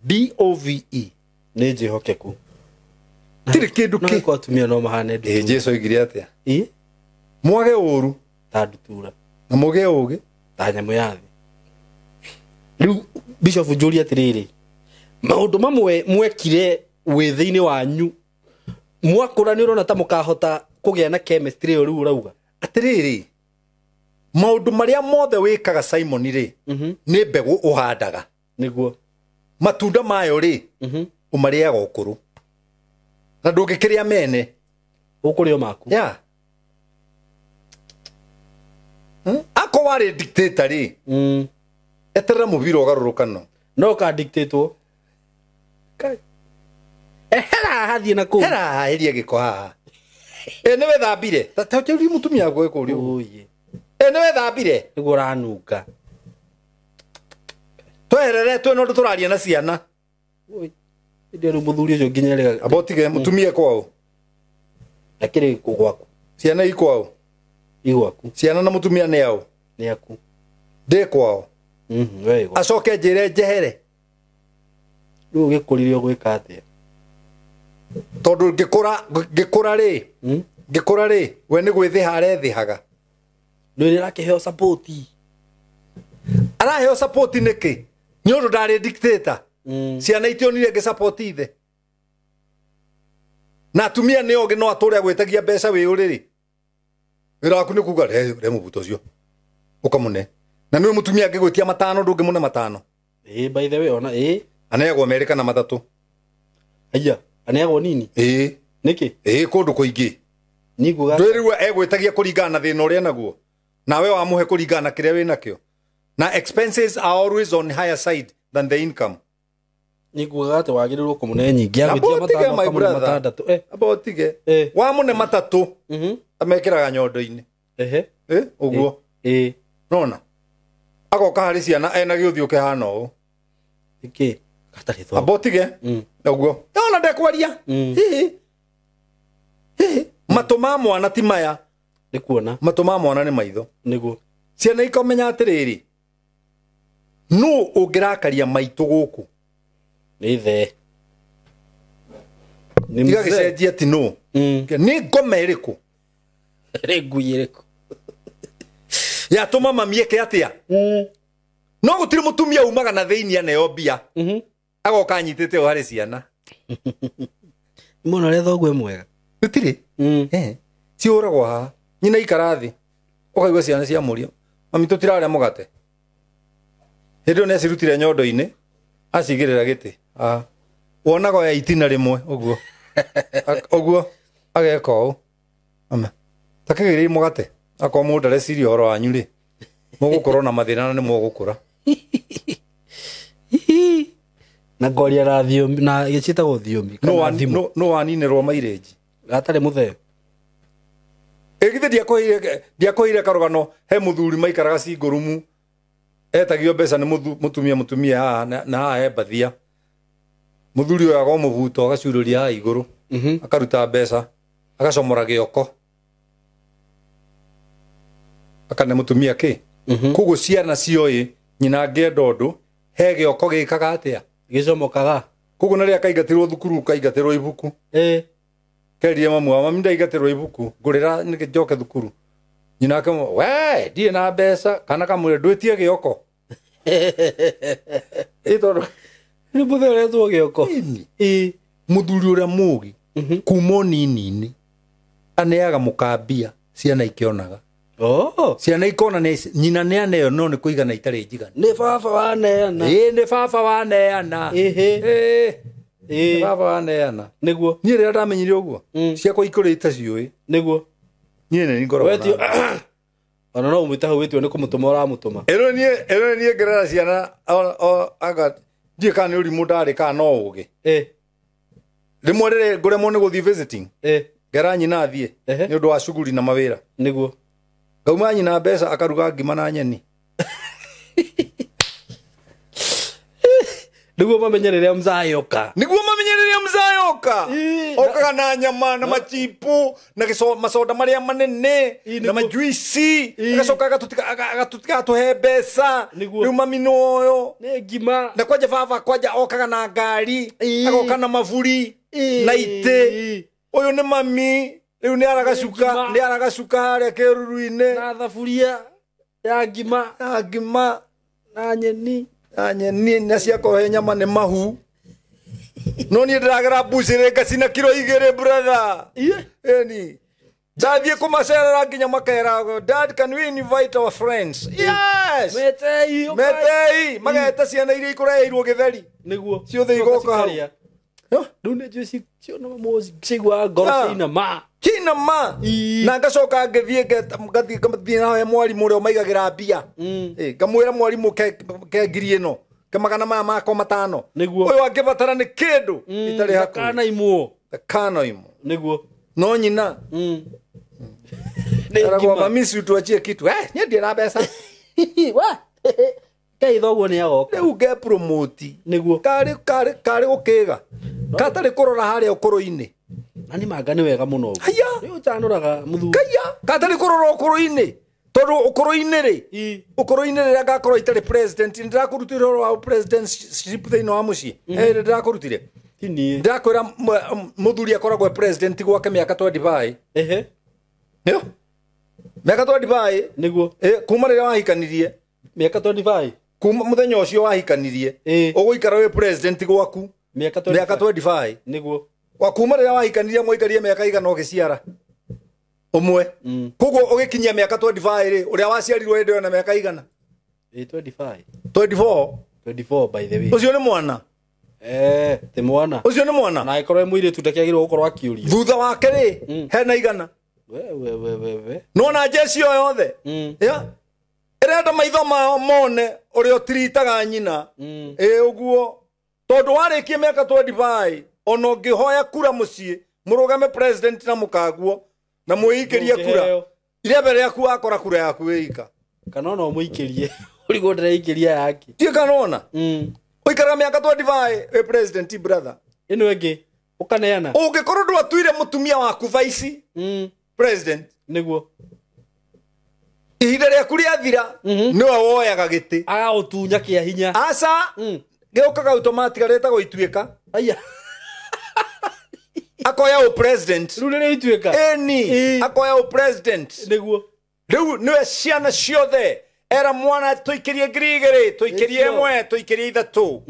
DOVE. Nĩ njihokeku. Tiri kindu ki. No kwa tumia no mahane ndutura. Jesu oigire atia? Mwage ũru ta ndutura. Na muge ũgĩ ta nyamu ya thĩ. Rĩu Bishop njũri atiriri. Maundu mamwe mwekire withiini wanyu mwakura ni urona ta mukahota kugia na chemistry uri urauga atiriri maundu maria mothe wikaga Simon ri ni mbegu uhandaga niguo matunda mayo ri umariaga ukuru na ndungikiria mene ukurio maku ako wari dictator ri eterera mubira ugarurukano no ka dictator hera hathie na ku hera heria giko haha niwe thambire ta uri mutumia gwe kuri uye niwe thambire niguo ranunga twerere twe no turaria na ciana uye ndio muthuri ucio nginyerega abotige mutumia kwao akiri gwaku ciana ikwao igwaku ciana na mutumia ni yao ni aku ndi kwao Wego. Acoke njire njehere. Riu gikuririo gwika atia? Tondu ngikura ri. Ngikura ri, we ni gwithiha arethihaga. Ndio nirakiheo support. Araheo support niki? Ni undu ndari dictator. Ciana itionire nge support ithe. Na atumia ni oge no ature agwetagia mbeca wi uriri. Wira waku ni kuga re mubuto ucio. Ukamune. Na niwe mutumia angigwitia matano ndungimune matano. By the way ona Aneagwo Amerika na matatu. Aya, aneagwo nini? Niki? Kundu kuingi. Niguga. Ndwiriwe egwetagia kuringana na thina uria naguo. Nawe wamuhe kuringana na kiria wina kio. Na expenses are always on higher side than the income. Niguga ati wagirirwo kumune nyingi agwitia matano kamune matandatu. Abotige. Wamune matatu. Amekiraga nyondo-ini. Uguo. Nona. Agoka hari ciana ena giuthiuke hana uu. Iki katari thwa. Abotige. Uguo. Nona ndekwaria. Matuma mwana ti maya. Nikuona. Matuma mwana ni maitho. Niguo. Ciana ikomenya atiriri. No ungirakaria maitu guku. Ni the. Ni mzee. Gicenjia ati no. Ni ngome iriku. Regui iriku. Ya tuma mamieke atia. No gutiri mutumia umaga na thiini aneo bia. Agoka anyitite o hari ciana. Muno re thogwe mwega. Gutiri? Ciuragwo ha. Nyina ikarathi. Ukaigwa ciana cia murio. Mami tutiraria mugate. Hindu ne cirutire nyondo-ini. Acigirira giti. Wonago ya itina rimwe uguo. Uguo ageka u. Mama. Takigiri mugate. Ako mundu areciria horo wanyu ri. Mugukorwo na mathina na ni mugukura. Na ngoria ra thiomi na gicitagwo thiomi kana thimu. No waninirwo maireji. Gatari mutheo. Egithe ndiakoire karugano he muthuri maikaraga cingurumu. Etagio mbeca ni mutumia haha na haha he bathia. Muthuri uyu ago mubuto agacururia haha iguru. Akaruta mbeca. Agacomora gioko. Akane mutumia ki. Kugu ciana cioi nyina ngenda undu he gioko gikaga atia. Gicomokaga. Kugu na ria kaigatirwo thukuru kaigatirwo ibuku. Kerie mamu mami ndaigatirwo ibuku ngurira njoke thukuru. Nyina akamo we ndie na mbeca kana kamwire ndwitie gioko. Itondo ni muthere tu gioko. Muthuri uria mugi kumo nini aneaga mukambia ciana ikionaga. Ciana ikona nyina ne aneyo no ni kuigana itari njigana. Ni baba waneana. Ni baba waneana. Ni baba waneana. Niguo. Ni rira ndamenyire uguo. Ciakwa ikurite ciui. Niguo. Ni ni ngoro. Wetio. Ona no umwita hau wetio ni kumutuma uramutuma. Ero ni ngerera ciana aga ndie kana uri mudari kana no ugi. Rimwe rire nguremwo ni guthii visiting. Ngera nyina athie ni undu wa shuguri na mawira. Niguo. Gauma nyina mbeca akaruga ngima na nyeni. Niguo mamenyereria mzayoka. Niguo mamenyereria mzayoka. Okaga na nyama na machipu na masoda maria manene na majuisi. Agacoka agatutika atuhe mbeca. Riu mami noyo ni ngima. Na kwaja baba kwaja okaga na ngari. Agoka na mavuri na ite. Uyu ni mami. Riu ni aragacuka haria kiruru-ini na thaburia ya ngima na nyeni na ciakohe nyama ni mahu. No ni ndiragera bucire ngacina kilo 2 brother. Eni ndathie kumacerera nginya makera dad can we invite our friends. Yes metei mageta ciana iria ikureirwo githeri niguo ciothe igoka hau. Riu ni njui ciona mozi cigwa ngoro Kina ma na ngacoka ngithie ngathie nawe mwarimu uria maigagira mbia ngamwira mwarimu ke ngiri ino ke magana maya mako matano uyu angibatara ni kindu itari haku kana imo niguo no nyina aragwa mami si tuachie kitu nie ndie na mbeca wa kai thoguo ni agoka riu ge promote niguo kari gukiga katari kurora haria ukuru-ini. Ani manga ni wega muno. Haya. Riu chanuraga muthu. Kaya katari kurora ukuru-ini. tondu ukoro-ini ri rä ngakorwo itarä president ndirakurutire ro wa presidentship thiini wa mucii ndirakurutire ndirakwä ra muthuri akoragwo president gwake miaka 25 nio miaka 25 niguo kuma rä rä a wahikanirie miaka 25 kuma muthenya å cio wahikanirie å gå ikara wä president gwaku miaka 25 niguo wa kuma rä rä a wahikanirie mwaikarie miaka igana å gä ciara umwe koguo å gä kinyia miaka 25 rä å rä a waciarirwo hä ndä ä na miaka igana 24 by the way å cio nä mwana ti mwana å cio nä mwana na ikorwo mwä rä tu ndakäagä gå korwo akä å rio thutha wake rä hena igana nona njeci o yothe ärenda maitho mao mone å rä a å tiritaga nyina å guo tondå warä kie mä aka 25 ona å ngä hoya kura må ciä må rå game president na må kaguo na mwä ikä rie kura irembe rä aku wakora kura yaku wä ika kana ona å må ikä rie å rigå ndäraikä ria yake tiä kanona å ikaraga mä aka 25 wä president brother ä no ä ngä å kaneana å ngä korwo ndå atuire må tumia waku vaici president niguo ihinda rä aku rä athira nä we woyaga gä tä agagå tunya kä a hinya aca gä å kaga automatic arä tagwo ituä ka aya akoya å president rä u nä rä ituä ka ĩni akoya å president niguo rä u nä we ciana ciothe era mwana tå ikä rie ngiri igä rä tå ikä rie ĩmwe tå ikä rie ithatå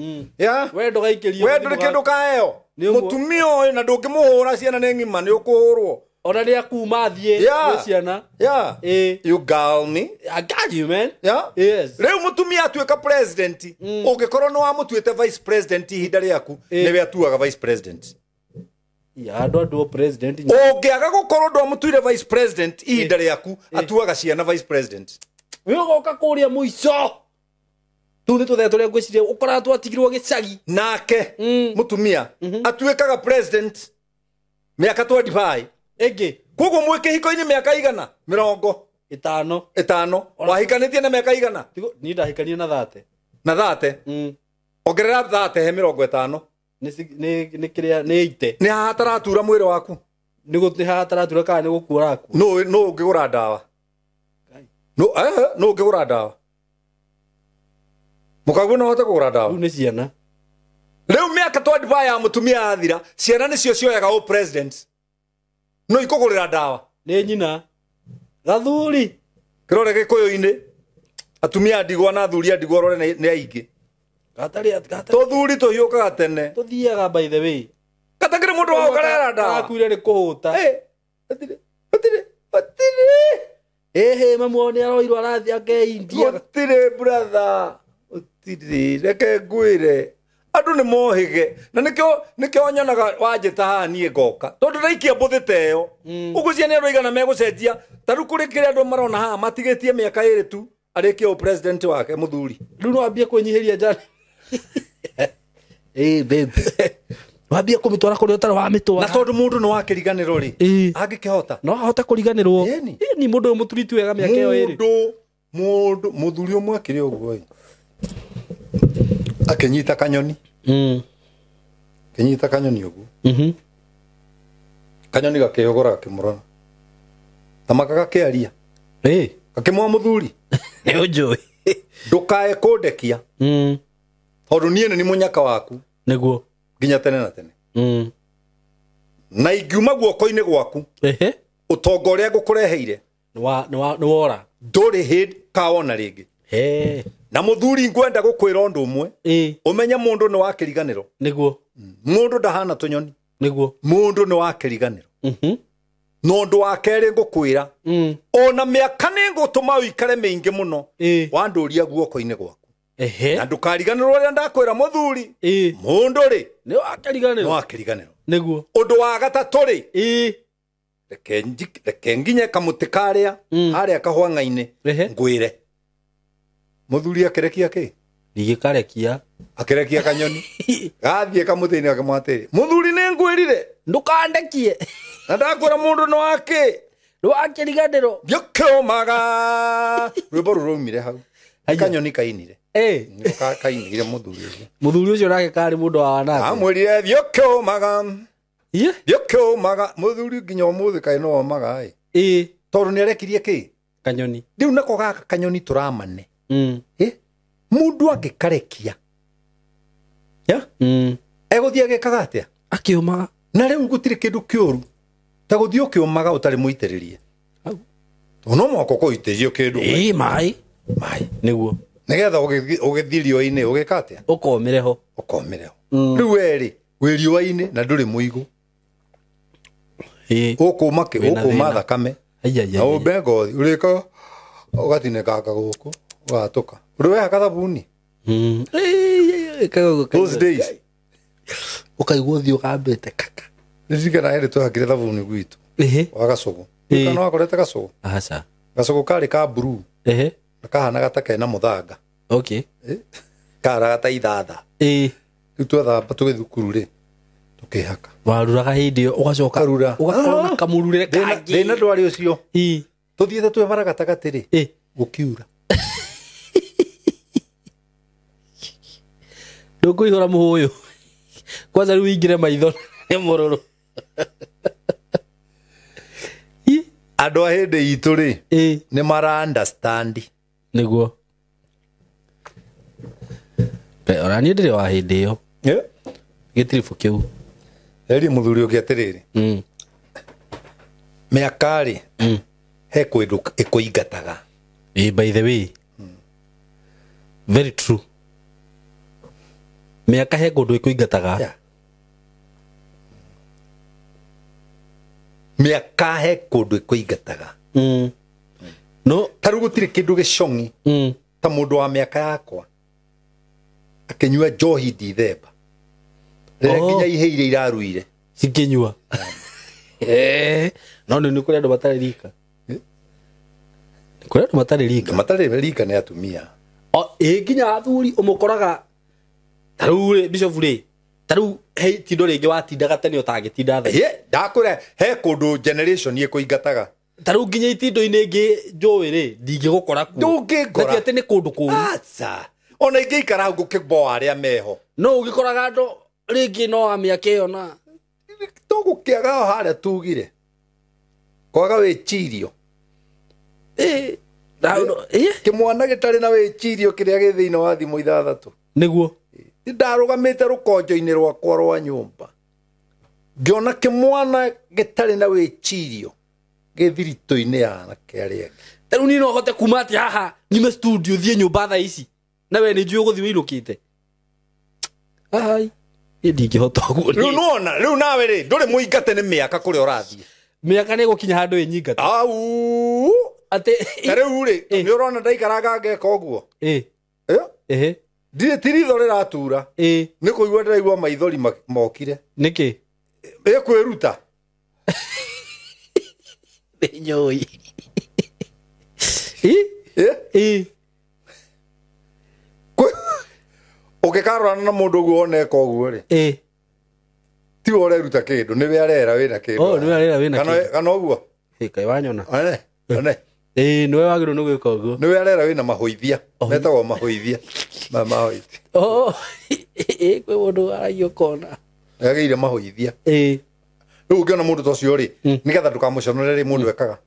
wendo gaikä rie wendo rä kä ndå kaheo må tumia å yå na ndå ngä må hå ra ciana nä ng'ima nä å kå hå rwo ona rä a kuma thiä ciana you gal me I got you man yes rä u må tumia atuä ka president å ngä korwo nä wamå tuä te vice president ihinda rä aku nä we atuaga vice president andå andå president å ngä aga gå korwo ndå amå tuire vice president ihinda rä aku atuaga ciana vice president wä å goka kå rä a må ico tu nä tå thetå rä a ngwä ciria å kora twatigirwo gä cagi nake må tumia atuä kaga president mä aka 25 ĩngĩ koguo mwä kä hiko-inä mä aka igana 5 wahikanä tie na mä aka igana ni ndahikanie na 30 na 30 ongerera 30 he 50 nä kä rä a nä ite nä haha taratura mwä rä waku nä haha taratura kana nä gå kuoraku no å ngä gå ra ndawa no å ngä gå ra ndawa må kaguo no hote kå gå ra ndawa rä u nä ciana rä u mä aka 25 ya må tumia yathira ciana nä cio cioyaga å president no ikå gå rä ra ndawa nä nyina gathuri kä rore gä kå yå-inä atumia ndigwa na thuri ndigwa rore nä aingä tå thuri tå hiå kaga tene tå thiaga by the way gatakä rä må ndå wao karera ndawa akuire nä kå hå ta hä mamuo nä aroirwo arathi akeindia gũtirĩ brother gũtirĩ reke ngwĩre andũ nĩ mohĩge na nĩkĩo nyonaga wanjĩta haha niĩ ngoka tondũ ndaikia mbũthĩ ta ĩyo ũgũcia nĩ andũ aigana megũcenjia ta rĩu kũrĩ kĩrĩa andũ marona haha matigĩtie mĩaka ĩrĩ tu arĩkie ũ president wake mũthuri rĩu no ambie kwĩnyihĩria njani babe wambia kå mä twara kå rä a å tarä wa mä twara na tondå må ndå nä wakä riganä rä angä kä hota no ahote kå riganä rwo ni må ndå å må turitu wega mä aka ä yo ä rä må thuri å mwe akä rä å guo akä nyita kanyoni akä nyita kanyoni å guo kanyoni gakä ogora gakä må rona tamaka gakä aria gakä mwa må thuri nä å njå ndå kae kå ndekia tondå niä nä må nyaka waku nä guo nginya tene na tene na ingiuma guoko-inä gwaku å tonga å rä a ngå kå reheire nä wora ndå rä hä kawona rä ngä na må thuri ngwenda gå kwä ra å ndå å mwe å menye må ndå nä wakä riganä ro nä guo må ndå ndahana tå nyoni nä guo må ndå nä wakä riganä ro no ndå wa kerä ngå kwä ra ona mä aka nä ngå tå ma å ikare mä ingä må no wandå ria guoko-inä gwaku na ndå kariganä rwo rä a ndakwä ra må thuri må ndå rä nä wakä riganä ro nä guo å ndå wa gatatå rä reke nginye kamå tä karä a harä a kahwang'a-inä ngwä re må thuri akä rekia kä nigä karekia akä rekia kanyoni gathiä kamå thä inä akä matä rä må thuri nä ngwä rire ndå kandekie na ndakwä ra må ndå nä wakä nä wakä riganä ro thiå kä å maga rwä mbo rå raumire hau kanyoni kainire kainire må thuri å cio må thuri å cio nake karä må ndå wa wanake amwä rire thiå kä å maga thiå kä å maga må thuri nginya å må thä kaä no omaga tondå nä arekirie kä kanyoni riu nako gaka kanyoni turamane mundu angikarekia ya eguthia gekaga atia akiumaga na riu gutire kindu kiuru ta guthio kiumaga utari muitiririe ono moko kuitirio kindu mai niguo nigetha ugithirio-ini ugika atia ukomireho riu eri wiriwa-ini na nduri muigu ukuma thakame na umbe ngothi urika ugatinekanga guku ugatuka uriweha kathabuni those days ukaigua uthio gambite kaka ndirikana eri twahakire thabuni gwitu wa gacugu kana wakorete gacugu aca gacugu kari ka blue kahana gata kena muthanga kara gata ithatha riu twethamba tugithukuru ri tukihaka waruraga hindi iyo ugacoka ugakorwo na kamururire kangi thina ndwari ucio tuthiete twebara gatagati ri gukiura ndukuihura muhuyu kwanza riu ingire maitho ni mururu andu a hindi itu ri ni mara understand niguo orani ndire wa hindi iyo gitirifu kiu eri muthuri ungi atiriri miakari he kwindu ikuingataga by the way very true miaka he kundu ikuingataga miaka he kundu ikuingataga no taru gutire kindu gicongi ta mundu wa miaka yakwa akinyua njohi ndithemba nginya iheire iraruire cikinyua no ni kuri andu matari rika kuri andu matari rika ni atumia nginya athuri umukoraga taru bishop ri taru he tindo ringi watindaga tene utangitinda tha ndakure he kundu generation ikuingataga taru nginya itindo-ini ingi njui ri ndingigukora ku ndungikora ati ni kundu kuru aca ona ingiikara ngukiboa aria meho no ugikoraga andu ringi no amiaka iyo na tugukiaga haria tugire kwaga wicirio kimwana gitari na wicirio kiria gi thiini wa thimu ithathatu niguo ndarugamite rukonjo-ini rwakwa rwa nyumba ngiona kimwana gitari na wicirio githirito-ini anake aria taru ni no hote kuma ati haha nyume studio thie nyumba tha ici na we ni njui guthi wirukite ai ndingihota guo riu nona riu nawe ri nduri muingate ni miaka kuria urathie miaka ni gukinya handu inyingate au ati riu ri ni urona ndaikaranga ngeka uguo ndire tiritho riratura ni kuigua ndiraigua maithori mokire niki kwiruta nyoi ugikarorana na mundu uguo oneka uguo ri ti ureruta kindu niwe arera wina kindu niwe arera wina kindu kana uguo kai wanyona one niwe wagiru no gwika uguo niwe arera wina mahoithia metagwo mahoithia mahoithia kwi mundu aragia kona ageire mahoithia riu ungiona mundu tocio ri nigetha ndukamuconore ri mundu ekaga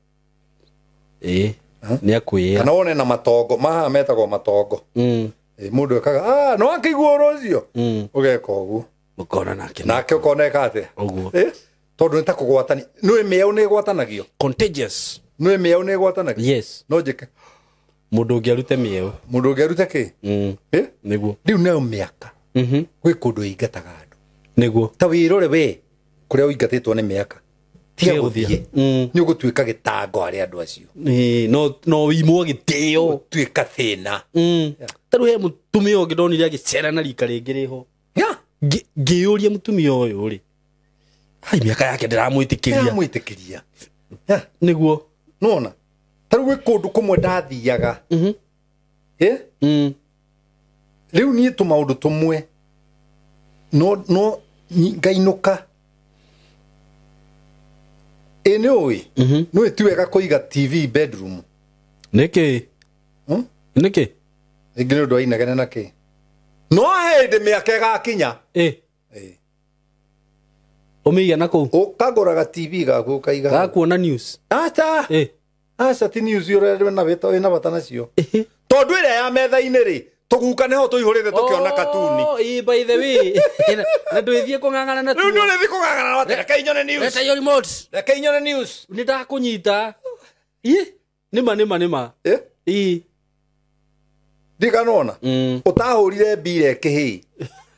ni akwira kana wone na matongo maha metagwo matongo mundu ekaga no akigua ro ucio ugeka uguo mukona nake ukoneka atia uguo tondu nita kugwatani nwe miau ni gwatanagio contagious nwe miau ni gwatanagio yes no njike mundu ngiarute miau mundu ngiarute ki niguo riu nayo miaka gwi kundu ingataga andu niguo ta wirore we kuria uingatitwo ni miaka tiga guthie ni ugutuika gitango ari andu acio no imwo gitio tuika thina taru he mutumia ungi ndonire agicera na rika ringi riho ngiuria mutumia uyu ri hai miaka yake ndiramwitikiria niguo nona taru gwi kundu kumwe ndathiaga riu nie tumaundu tumwe no ngainuka ene oi no etiwega kuiga TV bedroom niki niki ingine ndo ainagana naki no hende miaka gakinya umiya nako ukaguraga TV gaku kaiga gakuona news ata aca ti news yore na beto ina batana cio tondu ire ya metha-ini ri tugukane ho tuihurite tukiona katuni by the way na nduithie kung'ang'ana na riu ndu rithi kung'ang'ana na reke inyone news reta yo remote reke inyone news ni ndakunyita nima ndikanona utahurire mbire kihi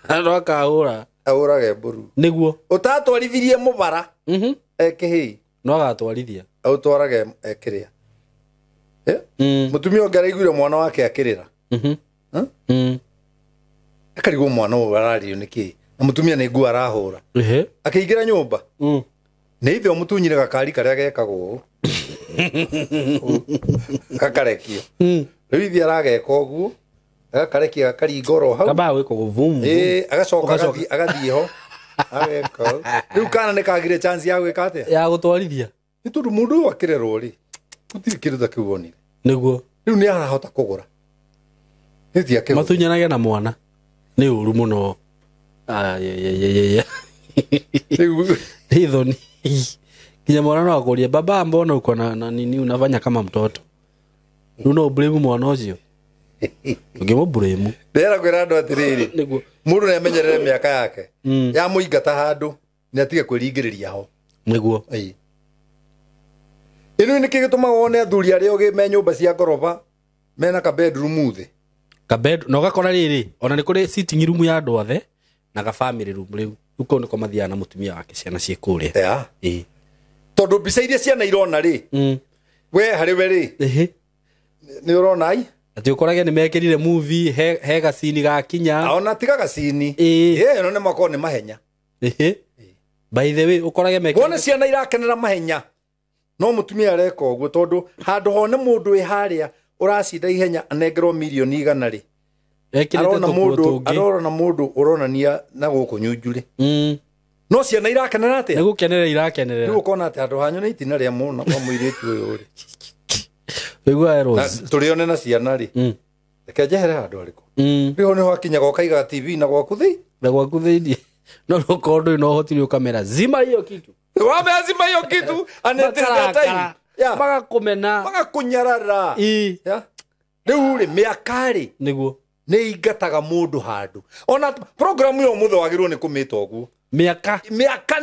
ando akahura ahurage mburu niguo utatwarithirie mubara kihi no agatwarithia utwarage kiria mutumia onge araiguire mwana wake akirira akarigwo mwana uyu arario niki na mutumia ni ngua arahura akiingira nyumba ni ithe mutunyire gakari karia gekagwo gakarekio riu ithe arageka uguo agakarekia gakaringoro hau kaba wiko guvumu agacoka agathie ho ageka riu kana ni kagire chance ya gwika atia ya gutwarithia ni tundu mundu akirerwo ri gutiri kindu ta kiu wonire niguo riu ni arahota kugura nithi akirwo matunyanage na mwana ni uru muno riu hithoni kinya mwana no akuria baba mbona uko na nini unafanya kama mtoto nuno blame mwana ucio ngimo blame ndera kwira andu atiriri niguo mundu ni amenyerere miaka yake ya muingata handu ni atige kwiringiriria ho niguo ino ni kigituma wone athuri aria oge me nyumba cia goroba mena ka bedroom thi ka bed no gakora riri ona ni kuri sitting room ya andu othe na ka family room riu uko niko mathiana na mutumia wake ciana cie kuria tondu mbica iria ciana irona ri we hari we ri ni urona ai ati ukorage ni mekirire movie he gacini gakinya ona tiga gacini no ne mako ni mahenya by the way ukorage mekirire wona ciana irakenera mahenya no mutumia areka uguo tondu handu hone mundu wi haria uracinda ihenya anengerwo milioni 100 ri arona mundu uronania na guku nyunjuri no ciana irakenera atia nigukenera irakenerera riu ukona ati handu hanyu ni itina ria muna kwa muiritu uyu ri wigua Rose turione na ciana ri reke jehere handu ariku riu ni hakinyaga ukaiga TV na gwaku thi na gwaku thiini no rukondo no hotiri ukamera zima hiyo kitu wamezima hiyo kitu anetira time baga kunyarara riu ri miakari niguo ni ingataga mundu handu ona program yo mutho wagirwo ni kumita uguo miaka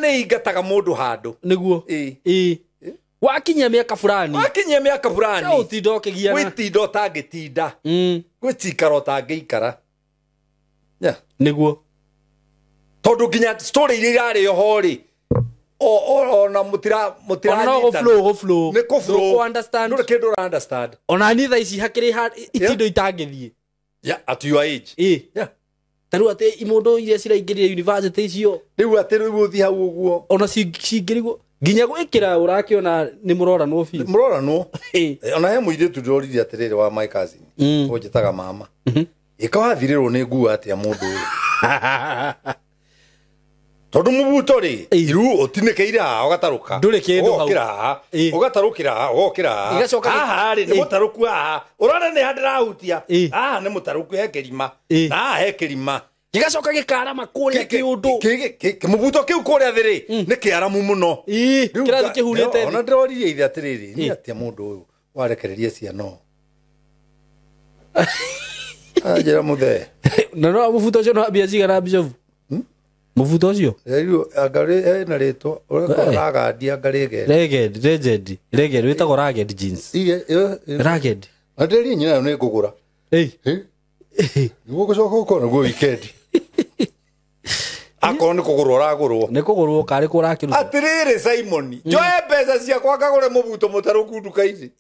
ni ingataga mundu handu niguo wakinya miaka fulani no utindo kigiana witindo tangitinda gwitikara tangiikara niguo tondu nginya story iria irari ho ri ona mutira no flow ni ku flow understand no kindu ra understand ona ni tha ici hakiri itindo itangithie at your age taru ate imundu iria ciraingirire university icio riu ati riu uthi hau uguo ona cingirigwo nginya gwikira urakiona ni murora no fi murora no ona he muiritu ndorire atiriri wa my cousin unjitaga mama ikawathiriro ni nguu atia mundu tondu mubuto ri iru otinekeira ugataruka ndure kindu hau ugatarukira ugokira aha ri ni mutaruku aha urona ni handira hutia aha ni mutaruku he kirima na he kirima gigacoka gikara makuria kiundu mubuto kiu kuria thiri ni kiaramu muno kirathi kihurite ona ndorire ithe atiriri ni atia mundu uyu warekereria ciana ajira muthe no mubuto ucio no ambia cigana bicovu mubuto ucio riu angari na ritwa uragadia ngari legend witagwo ragged jeans ragged aderi nyina ni kugura nigo gucoka ukona go weekend akoni kugurwo ragurwo ni kugurwo kari kurakiruta atiriri Simon joe pesa cia kwa kagure mubuto mutaruku nduka-ini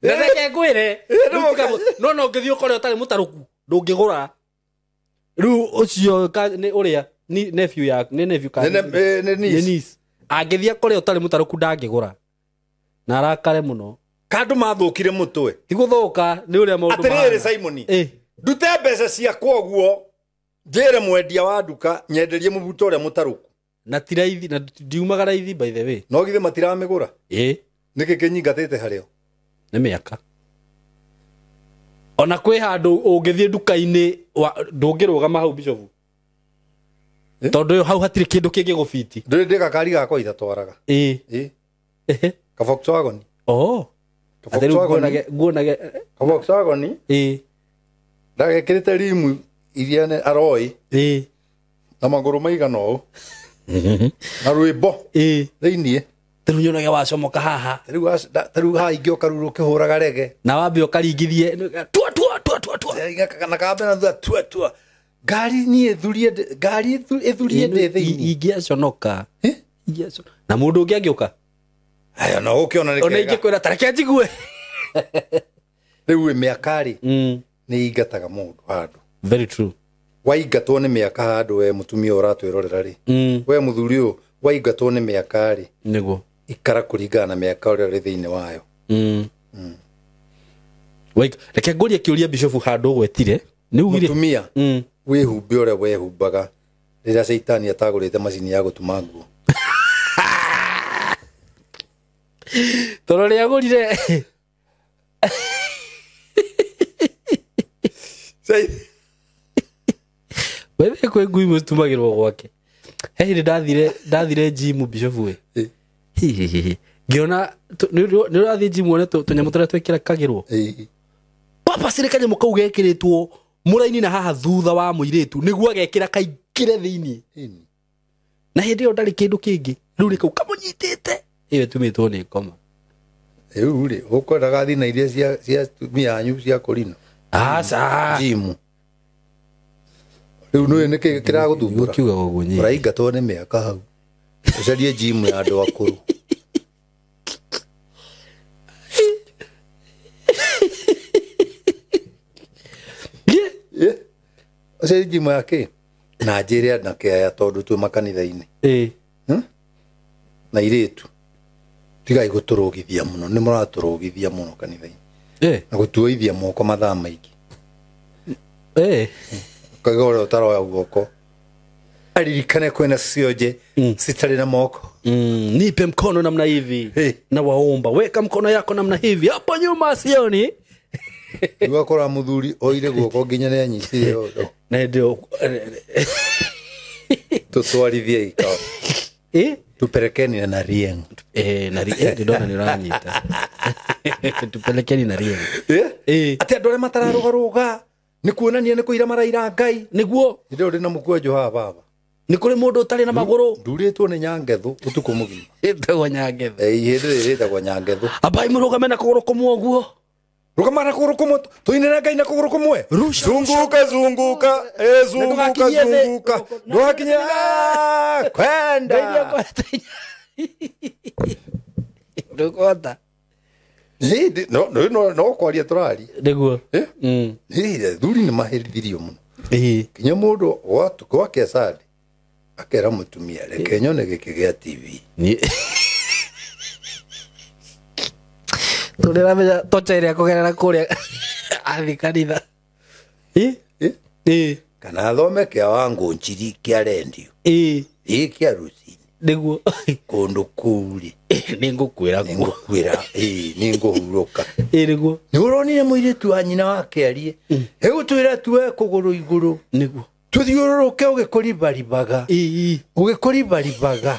ndeke kwire no ngithio kore utari mutaruku ndungigura riu ucio ni uria ni nephew ya ni nephew ka ni niece angithia kore utari mutaruku ndangigura na arakare muno kandu mathukire mutwe tiguthuka ni uria maundu atiriri Simon ndute mbeca cia kwoguo njire mwendia wa nduka nyenderie mubuto uria mutaruku na tiraithi na ndiumaga raithi by the way no githe matiramigura niki kinyingatite hario ni miaka ona kwi handu ungithie nduka-ini ndungirugama hau bicovu tondu hau hatiri kindu kingi gufiti ndiri ndika kari gakwa itatwaraga ka Volkswagen atheru nguonage ka Volkswagen ndagekirite rimu iria ne aroi na maguru maigana ũũ na rwĩmbo thĩinĩ rĩu nyonage wacomoka haha rĩu haha ingĩ ũkaruru ũkĩhũraga rege na wambe ũkaringithie tua na kambe na tua ngari niĩ ĩthurie ndĩ thĩinĩ ingĩaconoka na mũndũ ũngĩ angĩũka aya no ũkĩona nĩ ona ingĩkwĩra tareke njigue rĩu mĩaka-rĩ nĩ ingataga mũndũ handũ very true waingatwo nĩ mĩaka handũ we mũtumia ũratwĩrorera-rĩ we mũthuri ũyũ waingatwo nĩ mĩaka-rĩ nĩguo ikara kũringana na mĩaka ũrĩa ĩrĩ thĩinĩ wayo reke ngũrie kĩũria bishofu handũ ũgwetire mũtumia wĩhumbe ũrĩa wehumbaga rĩrĩa Caitani atagũrĩte macini ya gũtuma nguo toro rĩa gũrire wewe kwĩ ngui mũtumagĩrwo gwake he hĩndĩ ndathire gym bishofu ngĩona nĩ ũrathiĩ gym wone tũnyamũ tũrĩa twĩkĩragĩrwo papacirĩ kanyamũ kau gekĩrĩtwo mũraini na haha thutha wa mũirĩtu nĩguo agekĩra kaingĩre thĩinĩ na hĩndĩ ĩyo ndarĩ kĩndũ kĩngĩ rĩu nĩ kau kamũnyitĩte ĩyo tumĩtwo nĩ ngoma rĩu-rĩ ũkwendaga thina iria cia tumia anyu cia kũrino aca gym rĩu nĩ kĩ kĩragũthumbũra ũkiugaga ũguo nyinyi ũraingatwo nĩ mĩaka hau ũcarie gym ya andũ akũrũ ũcarie gym ya kĩ na njĩre anake aya tondũ twĩ makanitha-inĩ na irĩtu tigai gũtũrũgithia mũno nĩ mũratũrũgithia mũno kanitha-inĩ na gũtuoithia moko mathaa maingĩ kaga ũrĩa ũtaroya guoko aririkane kwĩna cionje citarĩ na moko nipe mkono namna hivi na waomba weka mkono yako namna hivi hapo nyuma sioni Wakora muthuri oire guoko nginya nĩ anyitire ũndũ na ndio tutwarithie ikao tupelekeni na Rieng na Rieng ndio nani ranyita tupelekeni na Rieng ati andũ arĩa matararugaruga nĩ kuonania nĩ kũira maraira Ngai nĩguo ndio ndĩ na mũkwenjo haha baba nĩ kũrĩ mũndũ ũtarĩ na magũrũ ndurĩtwo nĩ Nyangethũ ũtukũ mũgima ĩtagwo Nyangethũ hĩndĩ ĩtagwo Nyangethũ abai mũrũgame na kũgũrũ kũmwe ũguo rugama na kũgũrũ kũmwe tũinĩre Ngai na kũgũrũ kũmwe zunguka zunguka zunguka ndũgakinye kwenda ndũkota no kwaria tũrari nĩguo thuri nĩ maherithirio mũno kinya mũndũ gwake Sadi akera mũtumia reke nyone gĩkĩ gĩa TV tũrĩramenya tocheire kũgerera kũrĩa athi kanitha kana athome kĩa Wangũ Njiri kĩa rendio kĩa Rucini nĩguo kũndũ kũrĩ nĩngũkwĩra nĩngũhurũka nĩguo nĩ ũronire mũirĩtu wa nyina wake arie egũtwĩra tuoe kũgũrũ igũrũ nĩguo tuthiũrũrũke ũgĩkũribaribaga ũgĩkũribaribaga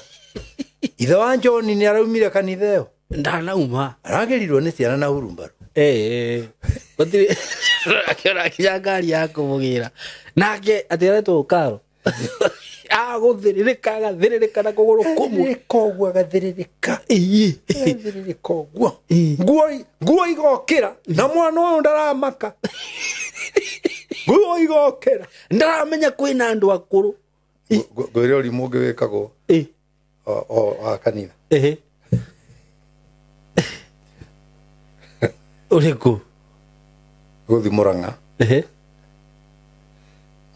ithe wa John nĩ araumire kanitha ĩyo ndanauma aragerirwo nĩ ciana na hurumbaru gũtirĩ akĩona kinya ngari ya kũmũgĩra nake atĩaretwo Karo agũthĩrĩrĩka agathĩrĩrĩka na kũgũrũ kũmwe koguo agathĩrĩrĩka agathĩrĩrĩka ũguo nguo igokĩra na mwana ũyũ ndaramaka nguo igokĩra ndaramenya kwĩna andũ akũrũ ngwĩre ũrimũ ũngĩ wĩkagwo wa kanitha ũrĩkũ gũthi Mũrang'a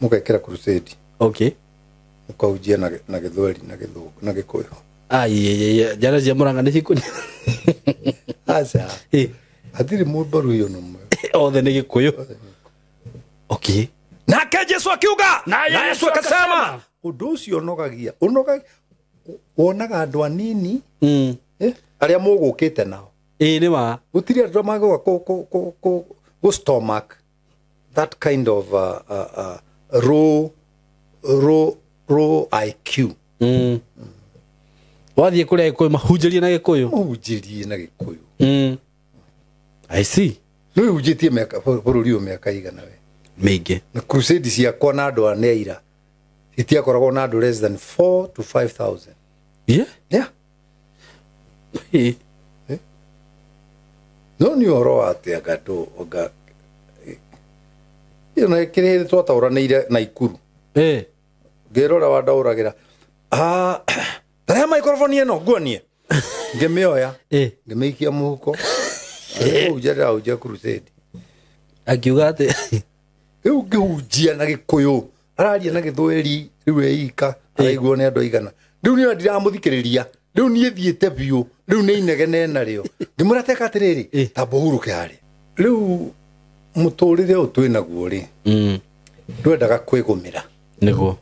mũgekĩra crusade mũkaunjia na Gĩthweri na Gĩkũyũ njara cia Mũrang'a nĩ cikũni aca hatirĩ mũmbaru ũyũ nũmwe othe nĩ Gĩkũyũ nake Jesũ akiuga na Yesu akasema ũndũ ũcio ũnogagia wonaga andũ anini arĩa mũgũkĩte nao nĩ ma gũtirĩ andũ magũa go stomach that kind of raw IQ wathie kule Gikuyu mahunjirie na Gikuyu mahunjirie na Gikuyu I see no hunjitie meka bururi o meka igana we meige na crusade ciakwa na andu a Neira itiakoragwo na andu less than 4 to 5,000 yeah no ni oro ate agato oga ina kirere twataũranĩire na Ikuru ngĩrora wandaũragĩra tarehe microphone ĩno nguonie ngĩmĩoya ngĩmĩikia mũhuko ũnjĩra ũnjia crusade akiuga atĩ rĩu ngĩhunjia na Gĩkũyũ araria na Gĩthweri rĩu eika araiguo nĩ andũ aigana rĩu niĩ ndiramũthikĩrĩria rĩu niĩ thiĩte biũ rĩu nĩ inegene narĩo ngĩmũrateka atĩrĩrĩ tamba ũhurũke harĩa rĩu mũtũrĩre ũyũ twĩnaguo rĩ ndwendaga kwĩgũmĩra nĩguo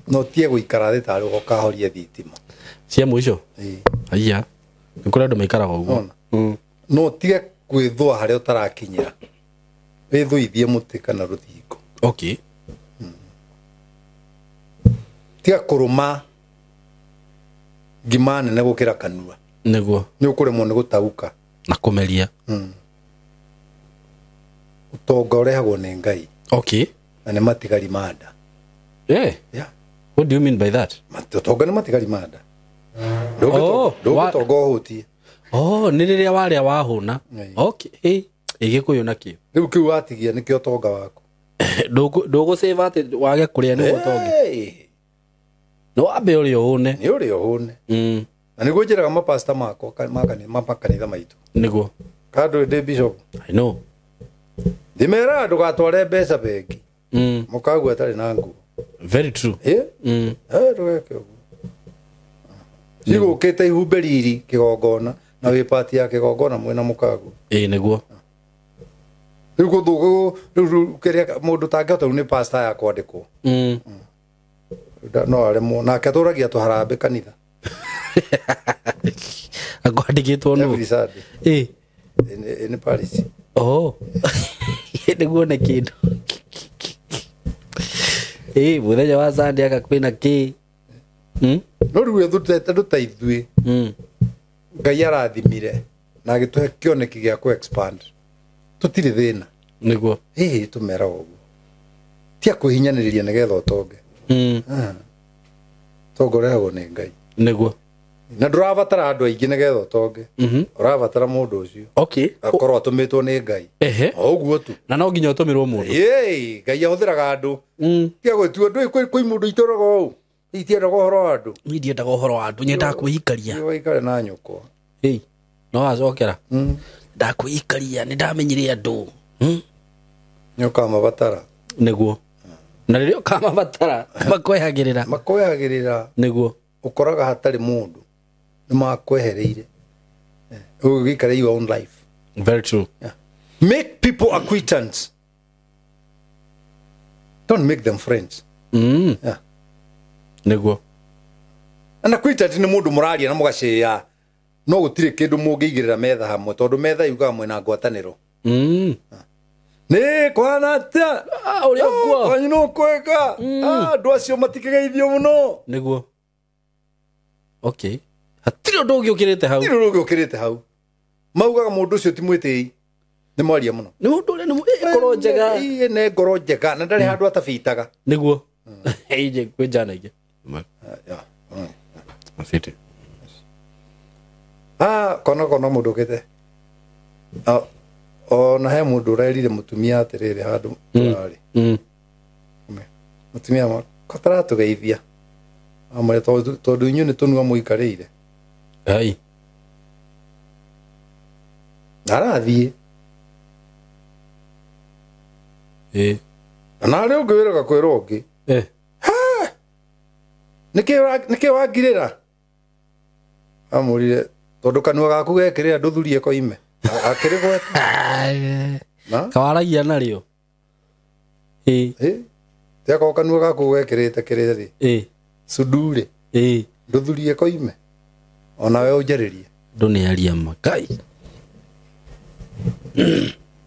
no tie gũikara thĩ tarĩ ũkahoria thitima cia mũico aya nĩ kũrĩ andũ maikaraga ũguo no tie gwĩthũa harĩa ũtarakinyĩra wĩthũithie mũtĩ kana rũthingo okay tiga kũrũma ngima nene gũkĩra kanua nĩguo nĩ ũkũremwo nĩ gũtaũka na kũmeria ũtonga ũrehagwo nĩ Ngai okay na nĩ matigari ma nda yeah what do you mean by that ũtonga nĩ matigari ma nda ndũgũtonga ũhũtie nĩ rĩrĩa warĩa wahũna okay Gĩkũyũ nakĩo rĩu kĩu watigia nĩkĩo ũtonga waku ndũgũsave atĩ wage kũrĩa nĩguo ũtonge no wambe ũrĩa ũhũne nĩ ũrĩa ũhũne na nĩguo njĩraga mapasta makwa makanitha maitũ nĩguo kandũ ndĩ bishop I know ndĩmera ndũgatware mbeca bengi mũkagu atarĩ na nguo very true ndũgeke ũguo cigũkĩte ihumbe riri kĩgongona na wĩ pati ya kĩgongona mwena mũkagu nĩguo rĩu gũthũgũ rĩu kĩrĩa mũndũ tangĩhota rĩu nĩ pasta ya kwandĩkwo no aremwo nake atũragia tũharambĩ kanitha akwandĩkĩtwo nũ nĩ Paris nĩguo nĩ kĩndũ mũthenya wa Sunday aka kwĩna kĩ no rĩu andũ ta ithuĩ Ngai arathimire na agĩtũhe kĩoneki gĩa kũ expand tũtirĩ thĩna nĩguo tũmera ũguo tia kwĩhinyanĩrĩria nĩgetha ũtonge ũtonga ũrehagwo nĩ Ngai nĩguo na ndũrabatara andũ aingĩ nĩgetha ũtonge ũrabatara mũndũ ũcio akorwo atũmĩtwo nĩ Ngai ũguo tu na no nginya ũtũmĩrwo mũndũ Ngai ahũthĩraga andũ tia gwĩtua ndũĩ kwĩ mũndũ itũraga ũũ itiendaga ũhoro wa andũ ndiendaga ũhoro wa andũ nyendaga kwĩikaria waikare na nyũkwa no wacokera ndakwĩikaria nĩ ndamenyire andũ nĩ ũkamabatara nĩguo na rĩrĩa ũkamabatara makwehagĩrĩra nĩguo ũkoraga hatarĩ mũndũ nĩ makwehereire ũgĩikare your own life very true make people acquaintance don't make them friends nĩguo na acquaintance nĩ mũndũ mũraria na mũgacĩya no gũtirĩ kĩndũ mũngĩigĩrĩra metha hamwe tondũ metha yugaga mwĩna ngwatanĩro nĩ kwana atĩa ũrĩa ũkuo kwanyu no kwega andũ acio matikĩgeithio mũno nĩguo okay hatirĩ ũndũ ũngĩ ũkĩrĩte hau maugaga mũndũ ũcio ti mwĩtĩi nĩ mwaria mũno nĩ mũndũ ũrĩa nĩ ngoro njega nĩ ngoro njega na ndarĩ handũ atabitaga nĩguo ije kwĩ njana ingĩ afiti kono mũndũ ũkĩte ona he mũndũ ũrerire mũtumia atĩrĩrĩ handũ arĩ mũtumia kataratũgeithia amwe tondũ inyuĩ nĩ tũnua mũikarĩire arathiĩ na rĩu ũngĩ wĩraga kwĩra ũngĩ nĩkĩ wangirĩra amũrire tondũ kanua gaku gekĩrĩra ndũthurie koime akĩrĩ gweta kawaragia narĩo tiakorwo kanua gaku gekĩrĩte kĩrĩrĩ sudure ndũthurie koime onawe ũnjarĩrie ndũ nĩ aria makai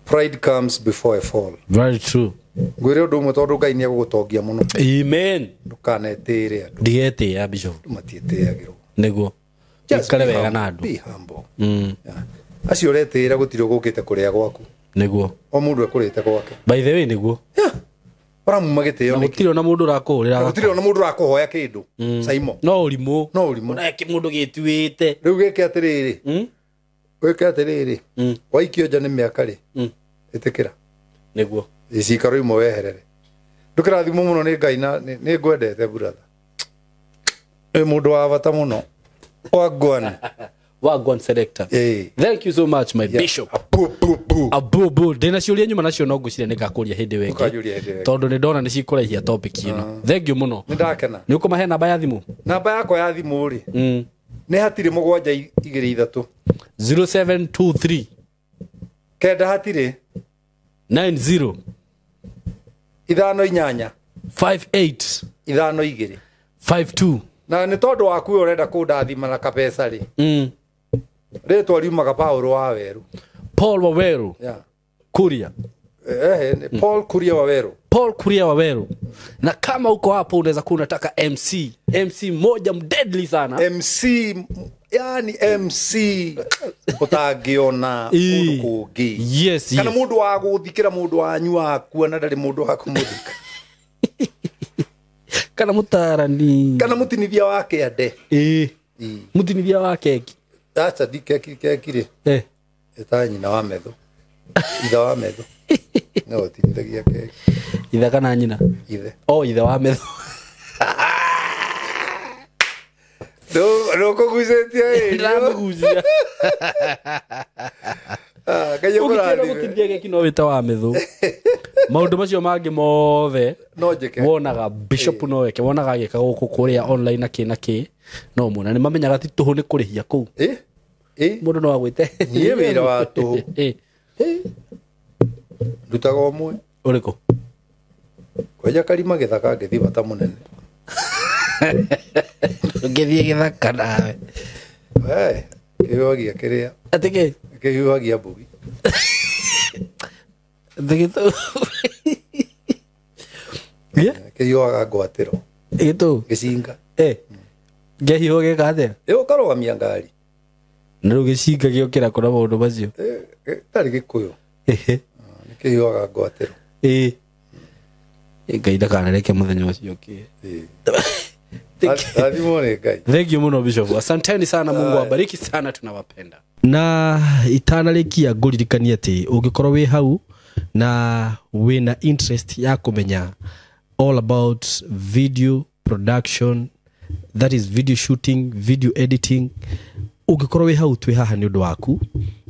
pride comes before a fall very true ngwĩre ũndũ ũmwe tondũ Ngai nĩ egũgũtongia mũno amen ndũkanetĩĩre andũ ndigetĩĩa bishop matiĩtĩagĩrwo niguo ikare wega na andu be humble acio retira gutiro gukite kuria gwaku niguo o mundu akurite gwake by the way niguo Paramu magiteo ni gutiro na mundu rakuhurira gutiro na mundu rakuhoya kindu Saimo no urimu na mundu gituite riu geke atiriri weke atiriri waikio nja ni miaka ri itikira niguo icikaro imwe weherere ndukirathimo muno ni Ngai na ni ngwendete brother mundu wa bata muno Wagwan selector. Thank you so much my bishop. Abu dena ciuria nyuma nacio no ngucire ni ngakuria hindi wengi tondu ni ndona ni cikurehia topic ino. Thank you muno. Nindakena. Ni ukumahe namba ya thimu? Namba yakwa ya thimu ri ni hatiri 723 0723 kenda hatiri 90 ithano inyanya 58 ithano igiri 52 na ni tondu waku urenda kundathima na kapesa ri retwa riumaga Paulo Waweru Paul Waweru Kuria Paul Kuria Waweru Paul Kuria Waweru na kama uko hapo unaweza kuwa unataka MC moja mdeadly sana MC yani MC utagiona kungi yes kana mundu wa guthikira mundu wanyu akua na ndari mundu wa kumuthika kana mutarani kana mutinithia wake ande mutinithia wake acha dikekire etani na wametho itha wametho no tinithagia keki itha kana nyina ithe itha wametho no kuguzetia ndamuguzia kayo muradi ukithia keki no wita wametho maundu macio mangi mothe no njeke wonaga bishop no weke wonaga gika guku kuria online na ki no muna ni mamenyaga ti tuhu ni kurihia ku mundu no agwite nie wira wa tuhu ndutaga omwe uriko kwaja kalima githaka ngithi bata munene ngithie githaka nawe kiyogia kiria atike kiyogia bugi Degito. Kiyoga gwatiro. Ito. Gicinga. Gehiho gekate. Ukarogamia ngari. Nero gicinga giokira kora maundu macio. Tari gikuyu. Kiyoga gwatiro. Ngai ndakanareke muthenya ucio ki. Thank you muno bishop. Asanteni sana, Mungu awabariki sana, tunawapenda. Na itanarikia nguririkania ati ungikorwo wi hau na wina interest ya kumenya all about video production, that is video shooting, video editing, ungikorwo wi hau twi haha ni undu waku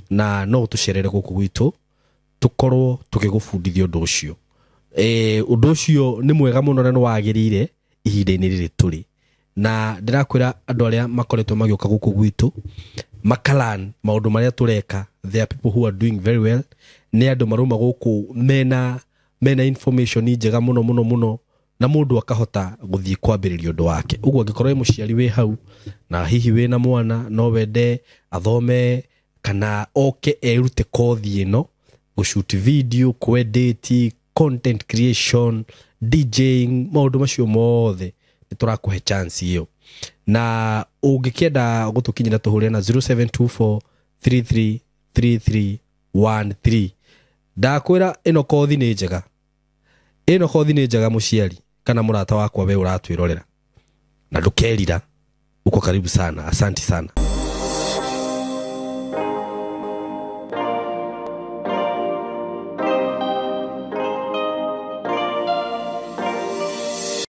na no tucerere guku gwitu tukorwo tukigufundithia undu ucio. Undu ucio ni mwega muno na no wagirire ihinda-ini riri turi na ndirakwira andu aria makoretwo magioka guku gwitu makalan maundu maria tureka. There are people who are doing very well. Ni andu maruma guku mena information njega muno na mundu akahota guthii kwambiriria undu wake. Uguo ngikorwo muciari wi hau na hihi wi na mwana no wende athome kana oke erute kothi ino gushoot video, edit, content creation, DJing, maundu macio mothe niturakuhe chance iyo. Na ungikienda gutukinyira tuhurira na 0724333313. Ndakwira ino kothi ni njega. Ino kothi ni njega muciari kana murata wakwa we uratwirorera. Na ndukerira uko karibu sana. Asante sana.